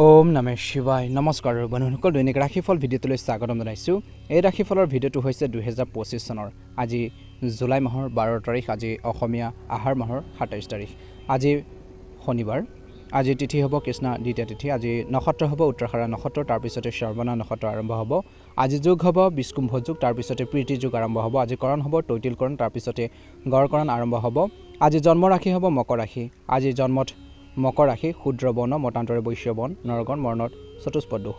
ওম নমঃ শিৱায় নমস্কাৰ বন্ধুসকল দৈনিক ৰাশিফল ভিডিঅ'টোলৈ স্বাগতম জনাইছোঁ। এই ৰাশিফলৰ ভিডিঅ'টো হৈছে 2025 চনৰ আজি জুলাই মাহৰ 12 তাৰিখ, আজি অসমীয়া আহাৰ মাহৰ 27 তাৰিখ, আজি শনিবাৰ। আজি তিথি হ'ব কৃষ্ণা দ্বিতীয় তিথি, আজি নক্ষত্ৰ হ'ব উত্তৰাষাঢ়া নক্ষত্ৰ, তাৰপিছতে শ্ৰৱণা নক্ষত্ৰ আৰম্ভ হ'ব। আজি যোগ হ'ব বিষ্কুম্ভ যোগ, তাৰপিছতে প্ৰীতি যোগ আৰম্ভ হ'ব। আজি কৰণ হ'ব তৈতিলকৰণ, তাৰপিছতে গড়কৰণ আৰম্ভ হ'ব। আজি জন্ম ৰাশি হ'ব মকৰ ৰাশি। আজি জন্মত মকৰ ৰাশি, ক্ষুদ্ৰ বৰ্ণ, মতান্তৰে বৈশ্য বৰ্ণ, নৰগণ মৰ্ণত চতুষ্পদ দোষ।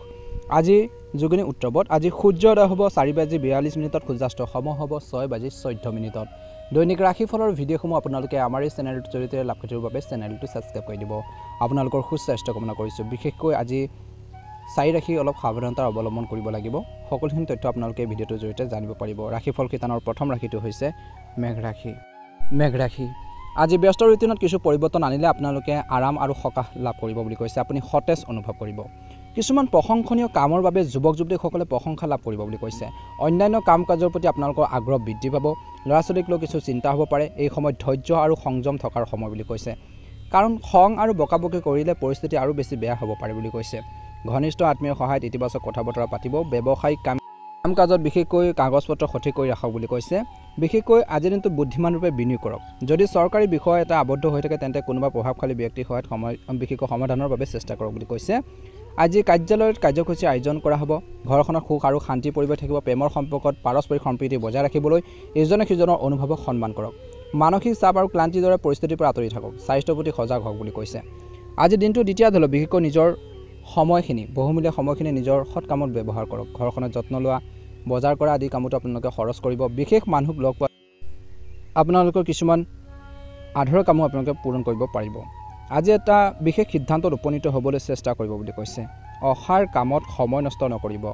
আজি যোগিনী উত্তৰবত। আজি সূৰ্যোদয় হ'ব 4:42 সূৰ্যাস্ত সময় হ'ব 6:14 দৈনিক ৰাশিফলৰ ভিডিঅ'সমূহ আপোনালোকে আমাৰ এই চেনেলটোৰ জৰিয়তে লাভ কৰিবৰ বাবে চেনেলটো ছাবস্ক্ৰাইব কৰি দিব। আপোনালোকৰ সুস্বাস্থ্য কামনা কৰিছোঁ। বিশেষকৈ আজি 4 ৰাশি অলপ সাৱধানতা অৱলম্বন কৰিব লাগিব। সকলোখিনি তথ্য আপোনালোকে ভিডিঅ'টোৰ জৰিয়তে জানিব পাৰিব। ৰাশিফল কিতানৰ প্ৰথম ৰাশিটো হৈছে মেঘ ৰাশি। মেঘ ৰাশি আজি ব্যস্ত ৰুটিনত কিছু পৰিৱৰ্তন আনিলে আপোনালোকে আৰাম আৰু সকাহ লাভ কৰিব বুলি কৈছে। আপুনি সতেজ অনুভৱ কৰিব। কিছুমান প্ৰশংসনীয় কামৰ বাবে যুৱক যুৱতীসকলে প্ৰশংসা লাভ কৰিব বুলি কৈছে। অন্যান্য কাম কাজৰ প্ৰতি আপোনালোকৰ আগ্ৰহ বৃদ্ধি পাব। ল'ৰা ছোৱালীক লৈ কিছু চিন্তা হ'ব পাৰে। এই সময়ত ধৈৰ্য আৰু সংযম থকাৰ সময় বুলি কৈছে, কাৰণ খং আৰু বকাবকি কৰিলে পৰিস্থিতি আৰু বেছি বেয়া হ'ব পাৰে বুলি কৈছে। ঘনিষ্ঠ আত্মীয়ৰ সহায়ত ইতিবাচক কথা বতৰা পাতিব। ব্যৱসায়িক কাম কাজত বিশেষকৈ কাগজ পত্ৰ সঠিক কৰি ৰাখক বুলি কৈছে। বিশেষকৈ আজিৰ দিনটোত বুদ্ধিমান ৰূপে বিনিয়োগ কৰক। যদি চৰকাৰী বিষয় এটা আবদ্ধ হৈ থাকে তেন্তে কোনোবা প্ৰভাৱশালী ব্যক্তিৰ সহায়ত বিশেষকৈ সমাধানৰ বাবে চেষ্টা কৰক বুলি কৈছে। আজি কাৰ্যালয়ত কাৰ্যসূচী আয়োজন কৰা হ'ব। ঘৰখনত সুখ আৰু শান্তিৰ পৰিৱেশ থাকিব। প্ৰেমৰ সম্পৰ্কত পাৰস্পৰিক সম্প্ৰীতি বজাই ৰাখিবলৈ ইজনে সিজনৰ অনুভৱক সন্মান কৰক। মানসিক চাপ আৰু ক্লান্তিৰ দৰে পৰিস্থিতিৰ পৰা আঁতৰি থাকক। স্বাস্থ্যৰ প্ৰতি সজাগ হওক বুলি কৈছে। আজি দিনটো দ্বিতীয়াৰ্ধলৈ বিশেষকৈ নিজৰ সময়খিনি, বহুমূলীয়া সময়খিনি নিজৰ সৎ কামত ব্যৱহাৰ কৰক। ঘৰখনত যত্ন লোৱা, বজাৰ কৰা আদি কামতো আপোনালোকে খৰচ কৰিব। বিশেষ মানুহক লগ পোৱা আপোনালোকৰ কিছুমান আধৰুৱা কামো আপোনালোকে পূৰণ কৰিব পাৰিব। আজি এটা বিশেষ সিদ্ধান্তত উপনীত হ'বলৈ চেষ্টা কৰিব বুলি কৈছে। অসাৰ কামত সময় নষ্ট নকৰিব।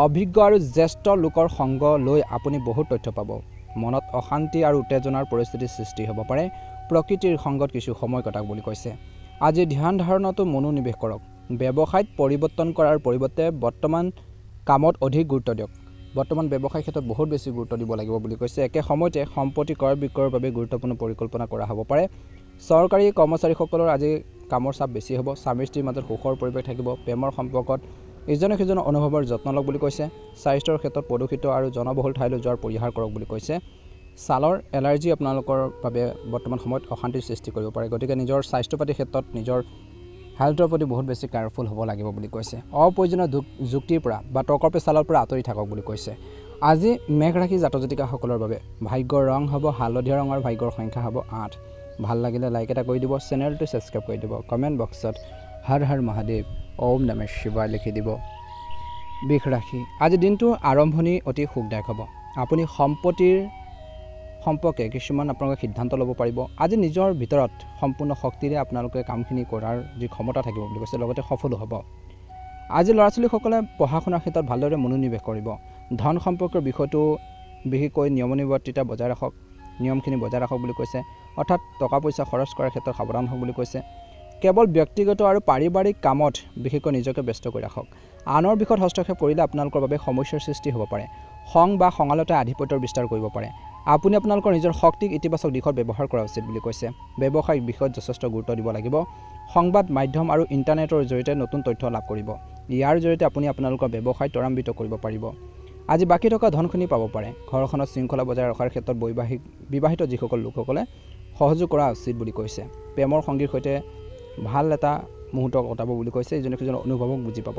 অভিজ্ঞ আৰু জ্যেষ্ঠ লোকৰ সংগ লৈ আপুনি বহুত তথ্য পাব। মনত অশান্তি আৰু উত্তেজনাৰ পৰিস্থিতিৰ সৃষ্টি হ'ব পাৰে। প্ৰকৃতিৰ সংগত কিছু সময় কটাওক বুলি কৈছে। আজি ধ্যান ধাৰণাতো মনোনিৱেশ কৰক। ব্যৱসায়ত পৰিৱৰ্তন কৰাৰ পৰিৱৰ্তে বৰ্তমান কামত অধিক গুৰুত্ব দিয়ক। বৰ্তমান ব্যৱসায়ৰ ক্ষেত্ৰত বহুত বেছি গুৰুত্ব দিব লাগিব বুলি কৈছে। একে সময়তে সম্পত্তি ক্ৰয় বিক্ৰয়ৰ বাবে গুৰুত্বপূৰ্ণ পৰিকল্পনা কৰা হ'ব পাৰে। চৰকাৰী কৰ্মচাৰীসকলৰ আজি কামৰ চাপ বেছি হ'ব। স্বামী স্ত্ৰীৰ মাজত সুখৰ পৰিৱেশ থাকিব। প্ৰেমৰ সম্পৰ্কত ইজনে সিজনৰ অনুভৱৰ যত্ন লওক বুলি কৈছে। স্বাস্থ্যৰ ক্ষেত্ৰত প্ৰদূষিত আৰু জনবহুল ঠাইলৈ যোৱাৰ পৰিহাৰ কৰক বুলি কৈছে। ছালৰ এলাৰ্জি আপোনালোকৰ বাবে বৰ্তমান সময়ত অশান্তিৰ সৃষ্টি কৰিব পাৰে। গতিকে নিজৰ স্বাস্থ্য পাতিৰ ক্ষেত্ৰত নিজৰ হেল্থৰ প্ৰতি বহুত বেছি কেয়াৰফুল হ'ব লাগিব বুলি কৈছে। অপ্ৰয়োজনীয় যুক্তিৰ পৰা বা তৰ্ক পেচালৰ পৰা আঁতৰি থাকক বুলি কৈছে। আজি মেঘ ৰাশি জাতক জাতিকাসকলৰ বাবে ভাগ্যৰ ৰং হ'ব হালধীয়া ৰঙৰ, ভাগ্যৰ সংখ্যা হ'ব 8। ভাল লাগিলে লাইক এটা কৰি দিব, চেনেলটো ছাবস্ক্ৰাইব কৰি দিব, কমেণ্ট বক্সত হৰ হৰ মহাদেৱ ওম নমঃ শিৱায় লিখি দিব। বৃষ ৰাশি আজি দিনটোৰ আৰম্ভণি অতি সুখদায়ক হ'ব। আপুনি সম্পত্তিৰ সম্পৰ্কে কিছুমান আপোনালোকে সিদ্ধান্ত ল'ব পাৰিব। আজি নিজৰ ভিতৰত সম্পূৰ্ণ শক্তিৰে আপোনালোকে কামখিনি কৰাৰ যি ক্ষমতা থাকিব বুলি কৈছে, লগতে সফলো হ'ব। আজি ল'ৰা ছোৱালীসকলে পঢ়া শুনাৰ ক্ষেত্ৰত ভালদৰে মনোনিৱেশ কৰিব। ধন সম্পৰ্কৰ বিষয়টো বিশেষকৈ নিয়মনিবৰ্তিতা বজাই ৰাখক, নিয়মখিনি বজাই ৰাখক বুলি কৈছে। অৰ্থাৎ টকা পইচা খৰচ কৰাৰ ক্ষেত্ৰত সাৱধান হওক বুলি কৈছে। কেৱল ব্যক্তিগত আৰু পাৰিবাৰিক কামত বিশেষকৈ নিজকে ব্যস্ত কৰি ৰাখক। আনৰ বিষয়ত হস্তক্ষেপ কৰিলে আপোনালোকৰ বাবে সমস্যাৰ সৃষ্টি হ'ব পাৰে। খং বা খঙালতাই আধিপত্যৰ বিস্তাৰ কৰিব পাৰে। আপুনি আপোনালোকৰ নিজৰ শক্তিক ইতিবাচক দিশত ব্যৱহাৰ কৰা উচিত বুলি কৈছে। ব্যৱসায়িক বিষয়ত যথেষ্ট গুৰুত্ব দিব লাগিব। সংবাদ মাধ্যম আৰু ইণ্টাৰনেটৰ জৰিয়তে নতুন তথ্য লাভ কৰিব। ইয়াৰ জৰিয়তে আপুনি আপোনালোকৰ ব্যৱসায় ত্বৰান্বিত কৰিব পাৰিব। আজি বাকী থকা ধনখিনি পাব পাৰে। ঘৰখনত শৃংখলা বজাই ৰখাৰ ক্ষেত্ৰত বিবাহিত যিসকল লোকসকলে সহযোগ কৰা উচিত বুলি কৈছে। প্ৰেমৰ সংগীৰ সৈতে ভাল এটা মুহূৰ্ত কটাব বুলি কৈছে। ইজনে সিজনৰ অনুভৱক বুজি পাব।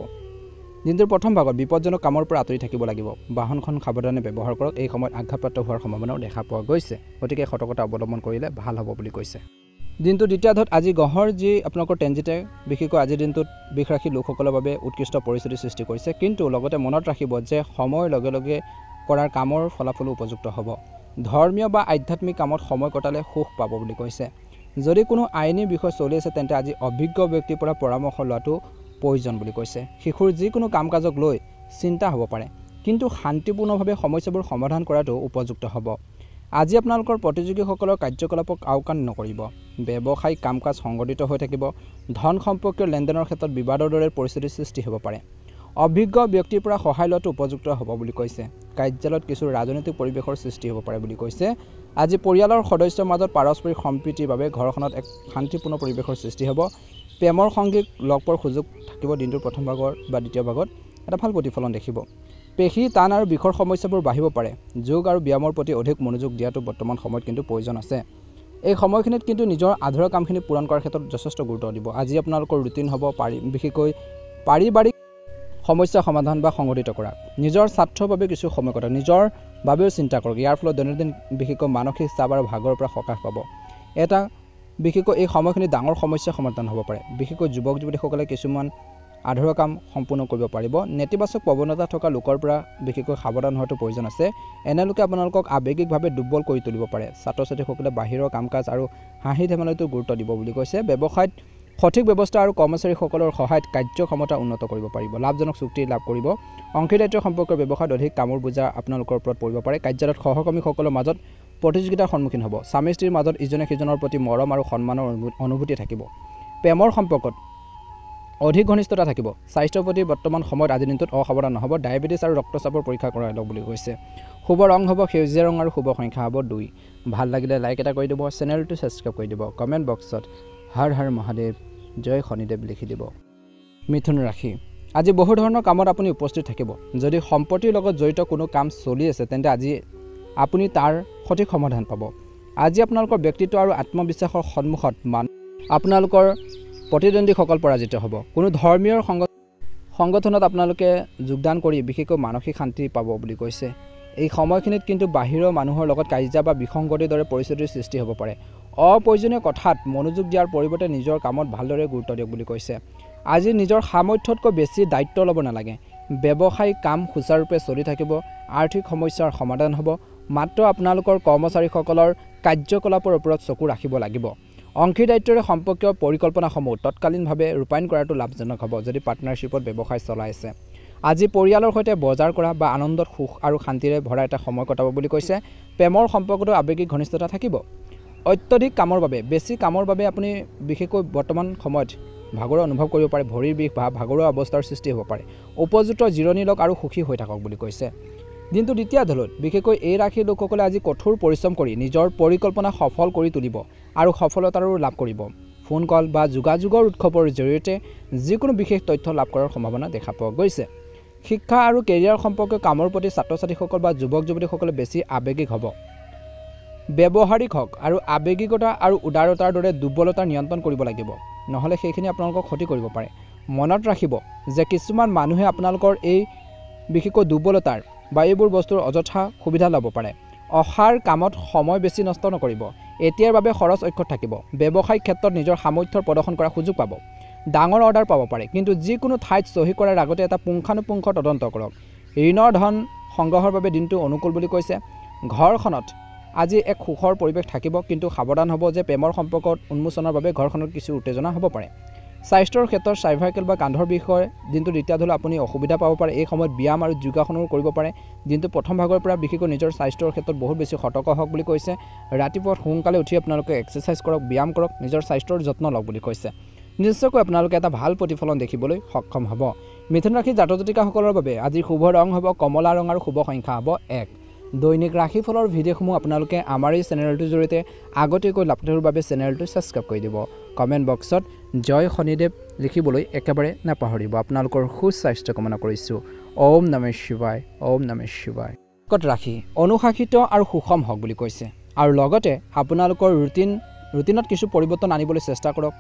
দিনটোৰ প্ৰথম ভাগত বিপদজনক কামৰ পৰা আঁতৰি থাকিব লাগিব। বাহনখন সাৱধানে ব্যৱহাৰ কৰক। এই সময়ত আঘাতপ্ৰাপ্ত হোৱাৰ সম্ভাৱনাও দেখা পোৱা গৈছে। গতিকে সতৰ্কতা অৱলম্বন কৰিলে ভাল হ'ব বুলি কৈছে। দিনটো দ্বিতীয়াৰ্ধত আজি গ্ৰহৰ যি আপোনালোকৰ ট্ৰেনজিটে বিশেষকৈ আজিৰ দিনটোত বৃষ ৰাশিৰ লোকসকলৰ বাবে উৎকৃষ্ট পৰিস্থিতিৰ সৃষ্টি কৰিছে। কিন্তু লগতে মনত ৰাখিব যে সময়ৰ লগে লগে কৰাৰ কামৰ ফলাফলো উপযুক্ত হ'ব। ধৰ্মীয় বা আধ্যাত্মিক কামত সময় কটালে সুখ পাব বুলি কৈছে। যদি কোনো আইনী বিষয় চলি আছে তেন্তে আজি অভিজ্ঞ ব্যক্তিৰ পৰা পৰামৰ্শ লোৱাটো প্ৰয়োজন বুলি কৈছে। শিশুৰ যিকোনো কাম কাজক লৈ চিন্তা হ'ব পাৰে, কিন্তু শান্তিপূৰ্ণভাৱে সমস্যাবোৰ সমাধান কৰাটো উপযুক্ত হ'ব। আজি আপোনালোকৰ প্ৰতিযোগীসকলৰ কাৰ্যকলাপক আওকাণ নকৰিব। ব্যৱসায়িক কাম কাজ সংগঠিত হৈ থাকিব। ধন সম্পৰ্কীয় লেনদেনৰ ক্ষেত্ৰত বিবাদৰ দৰে পৰিস্থিতিৰ সৃষ্টি হ'ব পাৰে। অভিজ্ঞ ব্যক্তিৰ পৰা সহায় লোৱাটো উপযুক্ত হ'ব বুলি কৈছে। কাৰ্যালয়ত কিছু ৰাজনৈতিক পৰিৱেশৰ সৃষ্টি হ'ব পাৰে বুলি কৈছে। আজি পৰিয়ালৰ সদস্যৰ মাজত পাৰস্পৰিক সম্প্ৰীতিৰ বাবে ঘৰখনত এক শান্তিপূৰ্ণ পৰিৱেশৰ সৃষ্টি হ'ব। প্ৰেমৰ সংগীক লগ পোৱাৰ সুযোগ থাকিব দিনটোৰ প্ৰথম ভাগৰ বা দ্বিতীয় ভাগত এটা ভাল প্ৰতিফলন দেখিব পেশী টান আৰু বিষৰ সমস্যাবোৰ বাঢ়িব পাৰে যোগ আৰু ব্যায়ামৰ প্ৰতি অধিক মনোযোগ দিয়াটো বৰ্তমান সময়ত কিন্তু প্ৰয়োজন আছে এই সময়খিনিত কিন্তু নিজৰ আধৰুৱা কামখিনি পূৰণ কৰাৰ ক্ষেত্ৰত যথেষ্ট গুৰুত্ব দিব আজি আপোনালোকৰ ৰুটিন হ'ব বিশেষকৈ পাৰিবাৰিক সমস্যা সমাধান বা সংগঠিত কৰা নিজৰ স্বাৰ্থৰ বাবে কিছু সময় কটাওক নিজৰ বাবেও চিন্তা কৰক ইয়াৰ ফলত দৈনন্দিন বিশেষকৈ মানসিক চাপ আৰু ভাগৰৰ পৰা সকাহ পাব এটা বিশেষকৈ এই সময়খিনি ডাঙৰ সমস্যা সমাধান হ'ব পাৰে বিশেষকৈ যুৱক যুৱতীসকলে কিছুমান আধৰুৱা কাম সম্পূৰ্ণ কৰিব পাৰিব নেতিবাচক প্ৰৱণতা থকা লোকৰ পৰা বিশেষকৈ সাৱধান হোৱাটো প্ৰয়োজন আছে এনে লোকে আপোনালোকক আৱেগিকভাৱে দুৰ্বল কৰি তুলিব পাৰে ছাত্ৰ ছাত্ৰীসকলে বাহিৰৰ কাম কাজ আৰু হাঁহি ধেমালিতো গুৰুত্ব দিব বুলি কৈছে ব্যৱসায়ত সঠিক ব্যৱস্থা আৰু কৰ্মচাৰীসকলৰ সহায়ত কাৰ্যক্ষমতা উন্নত কৰিব পাৰিব লাভজনক চুক্তি লাভ কৰিব অংশীদাৰিত্ব সম্পৰ্কৰ ব্যৱসায়ত অধিক কামৰ বোজা আপোনালোকৰ ওপৰত পৰিব পাৰে কাৰ্যালয়ত সহকৰ্মীসকলৰ মাজত প্ৰতিযোগিতাৰ সন্মুখীন হ'ব স্বামী স্ত্ৰীৰ মাজত ইজনে সিজনৰ প্ৰতি মৰম আৰু সন্মানৰ অনুভূতি থাকিব প্ৰেমৰ সম্পৰ্কত অধিক ঘনিষ্ঠতা থাকিব স্বাস্থ্যৰ প্ৰতি বৰ্তমান সময়ত আজিৰ দিনটোত অসাৱধান নহ'ব ডায়েবেটিছ আৰু ৰক্তচাপৰ পৰীক্ষা কৰাই লওক বুলি কৈছে শুভ ৰং হ'ব সেউজীয়া ৰং আৰু শুভ সংখ্যা হ'ব 2 ভাল লাগিলে লাইক এটা কৰি দিব চেনেলটো ছাবস্ক্ৰাইব কৰি দিব কমেণ্ট বক্সত হৰ হৰ মহাদেৱ জয় শনিদেৱ লিখি দিব মিথুন ৰাশি আজি বহু ধৰণৰ কামত আপুনি উপস্থিত থাকিব যদি সম্পত্তিৰ লগত জড়িত কোনো কাম চলি আছে তেন্তে আজি আপুনি তাৰ সঠিক সমাধান পাব আজি আপোনালোকৰ ব্যক্তিত্ব আৰু আত্মবিশ্বাসৰ সন্মুখত আপোনালোকৰ প্ৰতিদ্বন্দ্বীসকল পৰাজিত হ'ব কোনো ধৰ্মীয় সংগঠনত আপোনালোকে যোগদান কৰি বিশেষকৈ মানসিক শান্তি পাব বুলি কৈছে এই সময়খিনিত কিন্তু বাহিৰৰ মানুহৰ লগত কাজিয়া বা বিসংগতিৰ দৰে পৰিস্থিতিৰ সৃষ্টি হ'ব পাৰে অপ্ৰয়োজনীয় কথাত মনোযোগ দিয়াৰ পৰিৱৰ্তে নিজৰ কামত ভালদৰে গুৰুত্ব দিয়ক বুলি কৈছে আজি নিজৰ সামৰ্থ্যতকৈ বেছি দায়িত্ব ল'ব নালাগে ব্যৱসায়িক কাম সুচাৰুৰূপে চলি থাকিব আৰ্থিক সমস্যাৰ সমাধান হ'ব মাত্ৰ আপোনালোকৰ কৰ্মচাৰীসকলৰ কাৰ্যকলাপৰ ওপৰত চকু ৰাখিব লাগিব অংশীদাৰিত্বৰে সম্পৰ্কীয় পৰিকল্পনাসমূহ তৎকালীনভাৱে ৰূপায়ণ কৰাটো লাভজনক হ'ব যদি পাৰ্টনাৰশ্বিপত ব্যৱসায় চলাই আছে আজি পৰিয়ালৰ সৈতে বজাৰ কৰা বা আনন্দত সুখ আৰু শান্তিৰে ভৰা এটা সময় কটাব বুলি কৈছে প্ৰেমৰ সম্পৰ্কতো আৱেগিক ঘনিষ্ঠতা থাকিব অত্যধিক কামৰ বাবে বেছি কামৰ বাবে আপুনি বিশেষকৈ বৰ্তমান সময়ত ভাগৰুৱা অনুভৱ কৰিব পাৰে ভৰিৰ বিষ বা ভাগৰুৱা অৱস্থাৰ সৃষ্টি হ'ব পাৰে উপযুক্ত জিৰণি লওক আৰু সুখী হৈ থাকক বুলি কৈছে দিনটো দ্বিতীয় ঢলত বিশেষকৈ এই ৰাশিৰ লোকসকলে আজি কঠোৰ পৰিশ্ৰম কৰি নিজৰ পৰিকল্পনা সফল কৰি তুলিব আৰু সফলতাৰো লাভ কৰিব ফোন কল বা যোগাযোগৰ উৎসৱৰ জৰিয়তে যিকোনো বিশেষ তথ্য লাভ কৰাৰ সম্ভাৱনা দেখা পোৱা গৈছে শিক্ষা আৰু কেৰিয়াৰ সম্পৰ্কীয় কামৰ প্ৰতি ছাত্ৰ ছাত্ৰীসকল বা যুৱক যুৱতীসকলে বেছি আৱেগিক হ'ব ব্যৱহাৰিক হওক আৰু আৱেগিকতা আৰু উদাৰতাৰ দৰে দুৰ্বলতা নিয়ন্ত্ৰণ কৰিব লাগিব নহ'লে সেইখিনি আপোনালোকক ক্ষতি কৰিব পাৰে মনত ৰাখিব যে কিছুমান মানুহে আপোনালোকৰ এই বিশেষকৈ দুৰ্বলতাৰ বা এইবোৰ বস্তুৰ অযথা সুবিধা ল'ব পাৰে অসাৰ কামত সময় বেছি নষ্ট নকৰিব এতিয়াৰ বাবে খৰচ অক্ষত থাকিব ব্যৱসায়িক ক্ষেত্ৰত নিজৰ সামৰ্থ্যৰ প্ৰদৰ্শন কৰাৰ সুযোগ পাব ডাঙৰ অৰ্ডাৰ পাব পাৰে কিন্তু যিকোনো ঠাইত চহী কৰাৰ আগতে এটা পুংখানুপুংখ তদন্ত কৰক ঋণৰ ধন সংগ্ৰহৰ বাবে দিনটো অনুকূল বুলি কৈছে ঘৰখনত আজি এক সুখৰ পৰিৱেশ থাকিব কিন্তু সাৱধান হ'ব যে প্ৰেমৰ সম্পৰ্কত উন্মোচনৰ বাবে ঘৰখনত কিছু উত্তেজনা হ'ব পাৰে স্বাস্থ্যৰ ক্ষেত্ৰত চাৰ্ভাইকেল বা কান্ধৰ বিষয়ে দিনটো দ্বিতীয় ধলে আপুনি অসুবিধা পাব পাৰে এই সময়ত ব্যায়াম আৰু যোগাসনো কৰিব পাৰে দিনটো প্ৰথম ভাগৰ পৰা বিশেষকৈ নিজৰ স্বাস্থ্যৰ ক্ষেত্ৰত বহুত বেছি সতৰ্ক হওক বুলি কৈছে ৰাতিপুৱা সোনকালে উঠি আপোনালোকে এক্সাৰচাইজ কৰক ব্যায়াম কৰক নিজৰ স্বাস্থ্যৰ যত্ন লওক বুলি কৈছে নিশ্চয়কৈ আপোনালোকে এটা ভাল প্ৰতিফলন দেখিবলৈ সক্ষম হ'ব মিথুন ৰাশিৰ জাতক জাতিকাসকলৰ বাবে আজি শুভ ৰং হ'ব কমলা ৰং আৰু শুভ সংখ্যা হ'ব 1 দৈনিক ৰাশিফলৰ ভিডিঅ'সমূহ আপোনালোকে আমাৰ এই চেনেলটোৰ জৰিয়তে আগতীয়াকৈ লাভ কৰাৰ বাবে চেনেলটো ছাবস্ক্ৰাইব কৰি দিব কমেণ্ট বক্সত জয় শনিদেৱ লিখিবলৈ একেবাৰে নাপাহৰিব আপোনালোকৰ সুস্বাস্থ্য কামনা কৰিছোঁ ওম নমঃ শিৱায় ওম নমঃ শিৱায় কৰ্কট ৰাশি অনুশাসিত আৰু সুষম হওক বুলি কৈছে আৰু লগতে আপোনালোকৰ ৰুটিনত কিছু পৰিৱৰ্তন আনিবলৈ চেষ্টা কৰক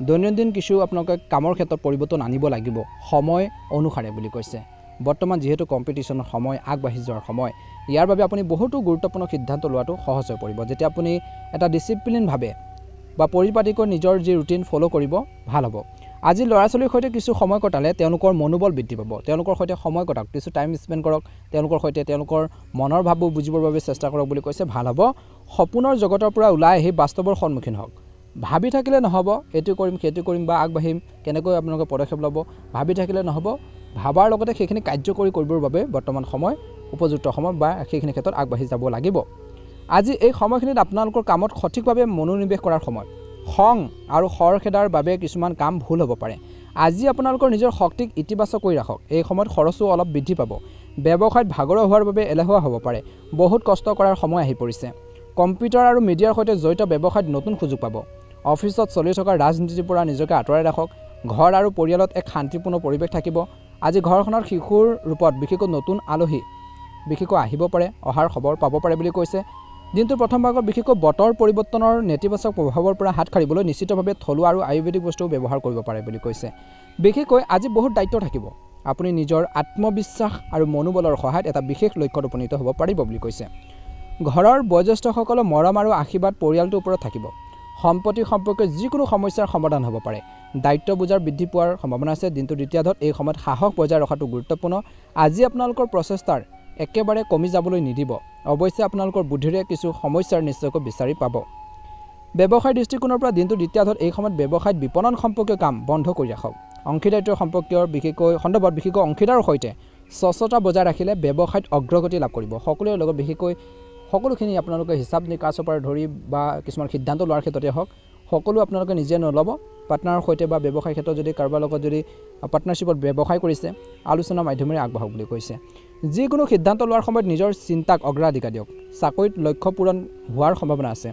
দৈনন্দিন কিছু আপোনালোকে কামৰ ক্ষেত্ৰত পৰিৱৰ্তন আনিব লাগিব সময় অনুসাৰে বুলি কৈছে বৰ্তমান যেহেতু কম্পিটিশ্যনৰ সময় আগবাঢ়ি যোৱাৰ সময় ইয়াৰ বাবে আপুনি বহুতো গুৰুত্বপূৰ্ণ সিদ্ধান্ত লোৱাটো সহজ হৈ পৰিব যেতিয়া আপুনি এটা ডিচিপ্লিনভাৱে বা পৰিপাটিকৈ নিজৰ যি ৰুটিন ফ'ল' কৰিব ভাল হ'ব আজি ল'ৰা ছোৱালীৰ সৈতে কিছু সময় কটালে তেওঁলোকৰ মনোবল বৃদ্ধি পাব তেওঁলোকৰ সৈতে সময় কটাওক কিছু টাইম স্পেণ্ড কৰক তেওঁলোকৰ সৈতে তেওঁলোকৰ মনৰ ভাৱবোৰ বুজিবৰ বাবে চেষ্টা কৰক বুলি কৈছে ভাল হ'ব সপোনৰ জগতৰ পৰা ওলাই আহি বাস্তৱৰ সন্মুখীন হওক ভাবি থাকিলে নহ'ব এইটো কৰিম সেইটো কৰিম বা আগবাঢ়িম কেনেকৈ আপোনালোকে পদক্ষেপ ল'ব ভাবি থাকিলে নহ'ব ভাবাৰ লগতে সেইখিনি কাৰ্যকৰী কৰিবৰ বাবে বৰ্তমান সময় উপযুক্ত সময় বা সেইখিনি ক্ষেত্ৰত আগবাঢ়ি যাব লাগিব আজি এই সময়খিনিত আপোনালোকৰ কামত সঠিকভাৱে মনোনিৱেশ কৰাৰ সময় খং আৰু খৰখেদাৰ বাবে কিছুমান কাম ভুল হ'ব পাৰে আজি আপোনালোকৰ নিজৰ শক্তিক ইতিবাচক কৰি ৰাখক এই সময়ত খৰচো অলপ বৃদ্ধি পাব ব্যৱসায়ত ভাগৰুৱা হোৱাৰ বাবে এলেহুৱা হ'ব পাৰে বহুত কষ্ট কৰাৰ সময় আহি পৰিছে কম্পিউটাৰ আৰু মিডিয়াৰ সৈতে জড়িত ব্যৱসায়ত নতুন সুযোগ পাব অফিচত চলি থকা ৰাজনীতিৰ পৰা নিজকে আঁতৰাই ৰাখক। ঘৰ আৰু পৰিয়ালত এক শান্তিপূৰ্ণ পৰিৱেশ থাকিব। আজি ঘৰখনৰ শিশুৰ ৰূপত বিশেষকৈ নতুন আলহী বিশেষকৈ আহিব পাৰে, অহাৰ খবৰ পাব পাৰে বুলি কৈছে। দিনটোৰ প্ৰথম ভাগত বিশেষকৈ বতৰ পৰিৱৰ্তনৰ নেতিবাচক প্ৰভাৱৰ পৰা হাত সাৰিবলৈ নিশ্চিতভাৱে থলুৱা আৰু আয়ুৰ্বেদিক বস্তু ব্যৱহাৰ কৰিব পাৰে বুলি কৈছে। বিশেষকৈ আজি বহুত দায়িত্ব থাকিব। আপুনি নিজৰ আত্মবিশ্বাস আৰু মনোবলৰ সহায়ত এটা বিশেষ লক্ষ্যত উপনীত হ'ব পাৰিব বুলি কৈছে। ঘৰৰ বয়োজ্যেষ্ঠসকলৰ মৰম আৰু আশীৰ্বাদ পৰিয়ালটোৰ ওপৰত থাকিব। সম্পত্তি সম্পৰ্কীয় যিকোনো সমস্যাৰ সমাধান হ'ব পাৰে। দায়িত্ব বোজাৰ বৃদ্ধি পোৱাৰ সম্ভাৱনা আছে। দিনটোৰ দ্বিতীয়াৰ্ধত এই সময়ত সাহস বজাই ৰখাটো গুৰুত্বপূৰ্ণ। আজি আপোনালোকৰ প্ৰচেষ্টাৰ একেবাৰে কমি যাবলৈ নিদিব। অৱশ্যে আপোনালোকৰ বুদ্ধিৰে কিছু সমস্যাৰ নিশ্চয়কৈ বিচাৰি পাব। ব্যৱসায় দৃষ্টিকোণৰ পৰা দিনটোৰ দ্বিতীয়াৰ্ধত এই সময়ত ব্যৱসায়ত বিপণন সম্পৰ্কীয় কাম বন্ধ কৰি ৰাখক। অংশীদাৰিত্ব সম্পৰ্কীয় সন্দৰ্ভত বিশেষকৈ অংশীদাৰৰ সৈতে স্বচ্ছতা বজাই ৰাখিলে ব্যৱসায়ত অগ্ৰগতি লাভ কৰিব। সকলোৰে লগত বিশেষকৈ সকলোখিনি আপোনালোকে হিচাপ নিকাচৰ পৰা ধৰি বা কিছুমান সিদ্ধান্ত লোৱাৰ ক্ষেত্ৰতে হওক, সকলো আপোনালোকে নিজে নল'ব। পাৰ্টনাৰৰ সৈতে বা ব্যৱসায় ক্ষেত্ৰত যদি কাৰোবাৰ লগত যদি পাৰ্টনাৰশ্বিপত ব্যৱসায় কৰিছে, আলোচনাৰ মাধ্যমেৰে আগবাঢ়ক বুলি কৈছে। যিকোনো সিদ্ধান্ত লোৱাৰ সময়ত নিজৰ চিন্তাক অগ্ৰাধিকাৰ দিয়ক। চাকৰিত লক্ষ্য পূৰণ হোৱাৰ সম্ভাৱনা আছে।